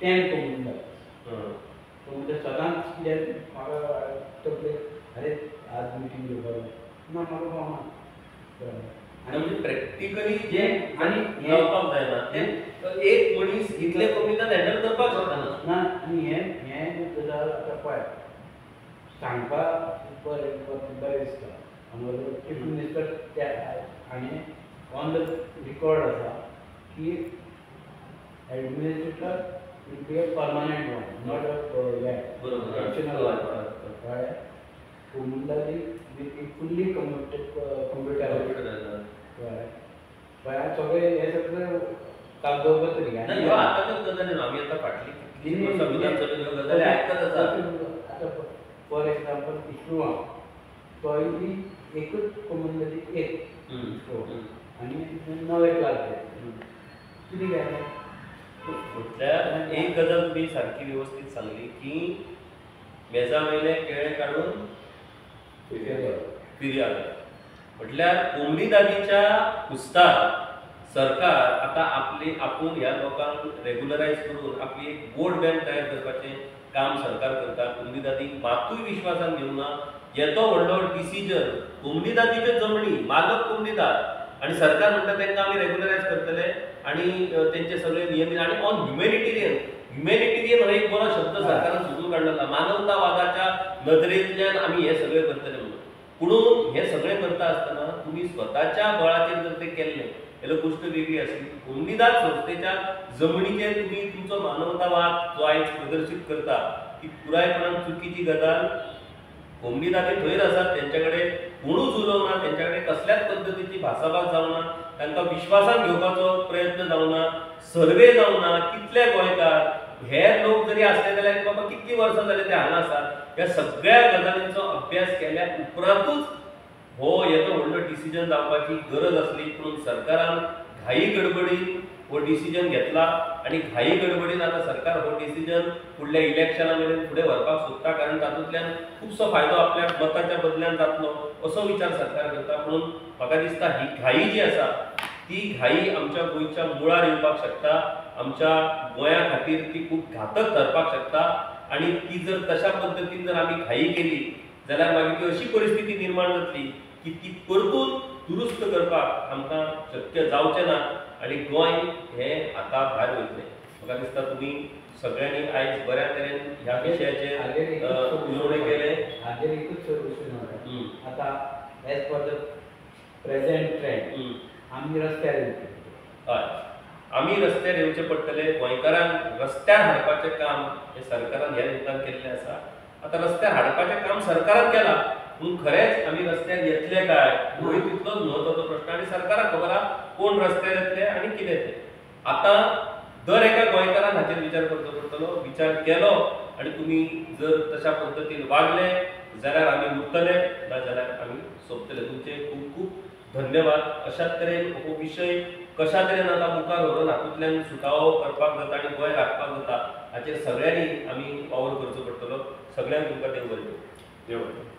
10 कुमंदाद. म्हणजे सदांच कितें म्हाका तकले अरे आज मिटींग घेवपाक ना म्हाका पावना. म्हणजे प्रॅक्टिकली जे आनी जावपाक जायना तें एक मनीस इतले कुंभीदाद हँडल करपाक शकना. ना आनी हें गजाल आतां पळय सांगपाक बरें दिसता. चीफ मिनिस्टर आनी ऑन द रिकॉर्ड आसा की administrator will be a permanent one not a कुमंदादी विल बी फुल्ली कंप्युटरायज्ड. सगळे हे सगळे कागदोपत्री ना ह्यो आतांच्योच गजाली न्हू. आमी आतां फाटली कितलीं वर्सां विधानसभेत ह्यो गजाली आयकत आसा. आतां फॉर एग्जांपल इस्रोवा तोय बी एकूच कुमंदादी एक आनी नवे क्लास कितें काय म्हटल्यार एक गजाल तुमी सारकी वेवस्थीत सांगली की मेजा वयले केळे काडून फिर्याद. म्हटल्यार कुंभीदादीच्या हुस्तार सरकार आतां आपूण ह्या लोकांक रेग्युलरायज करून आपली एक वोट बँक तयार करपाचें काम सरकार करता. कुंभीदादीक मातूय विश्वासान घेवना. येतो व्हडलो डिसिजन कुंभीदादीच्यो जमनी मालक कुंभीदाद आनी सरकार म्हणटा तांकां आमी रेग्युलरायज करतले आनी तेंचे सगळे नियमीत आनी ऑन ह्युमॅनिटेरियन हो एक बरो शब्द सरकारान सोदून काडलेला. मानवतावादाच्या नदरेंतल्यान आमी हे सगळे करतले म्हणून. पुणून हे सगळे करता आसतना तुमी स्वताच्या बळाचेर जर ते केल्ले जाल्यार गोश्ट वेगळी आसली. कुंभीदाद संस्थेच्या जमनीचेर तुमी तुमचो मानवतावाद जो आयज प्रदर्शीत करता ती पुरायपणान चुकीची गजाल. कुंभीदादी थंयर आसात तेंचे कडेन कोणूच उलोवना. तेंच्या कडेन कसल्याच पद्दतीची भासाभास जावना. तांकां विश्वासान घेवपाचो प्रयत्न जावना. सर्वे जावना. कितले गोंयकार हे लोक जरी असले जाल्यार बाबा कितलीं वर्सां जाले ते हांगा आसात. ह्या सगळ्या गजालींचो अभ्यास केल्या उपरांतूच हो येदो व्हडलो डिसिजन जावपाची गरज आसली. पूण सरकारान घाई गडबडीन हो डिसिजन घेतला आनी घाई गडबडीन आतां सरकार हो डिसिजन फुडल्या इलेक्शना मेरेन फुडें व्हरपाक सोदता. कारण तातूंतल्यान खुबसो फायदो आपल्या मताच्या बदल्यान जातलो असो विचार सरकार करता. म्हणून म्हाका दिसता ही घाई जी आसा ती घाई आमच्या गोंयच्या मुळार येवपाक शकता. आमच्या गोंया खातीर ती खूब घातक ठरपाक शकता. आनी ती जर तशा पद्दतीन जर आमी घाई केली जाल्यार मागीर ती अशी परिस्थिती निर्माण जातली की ती परतून दुरुस्त करपाक आमकां शक्य जावचें ना आनी गोंय हें आतां भायर वयतलें. म्हाका दिसता तुमी सगळ्यांनी आयज बऱ्या तरेन ह्या विशयाचेर उलोवणें केलें. हाजेर एकूच सोल्युशन आतां as per the present trend आमी रस्त्यार येवचे. हय आमी रस्त्यार येवचे पडटले. गोंयकारांक रस्त्यार हाडपाचें काम हें सरकारान ह्या युगांत केल्लें आसा. आतां रस्त्यार हाडपाचें काम सरकारान केलां पूण खरेंच आमी रस्त्यार येतले काय हो तितलोच म्हत्वाचो प्रश्न. आनी सरकाराक खबर आहा कोण रस्त्यार येतले आनी कितें तें. आतां दर एका गोंयकारान हाचेर विचार करचो पडटलो. विचार केलो आनी तुमी जर तशा पद्दतीन वागले जाल्यार आमी उरतले नाजाल्यार आमी सोंपतले. तुमचे खूब खूब धन्यवाद. अशाच तरेन हो विशय कशा तरेन आतां मुखार व्हरून हातूंतल्यान सुटावो करपाक जाता आनी गोंय राखपाक जाता हाचेर सगळ्यांनी आमी वावर करचो पडटलो. सगळ्यांक तुमकां देव बरें करूं. देव बरें.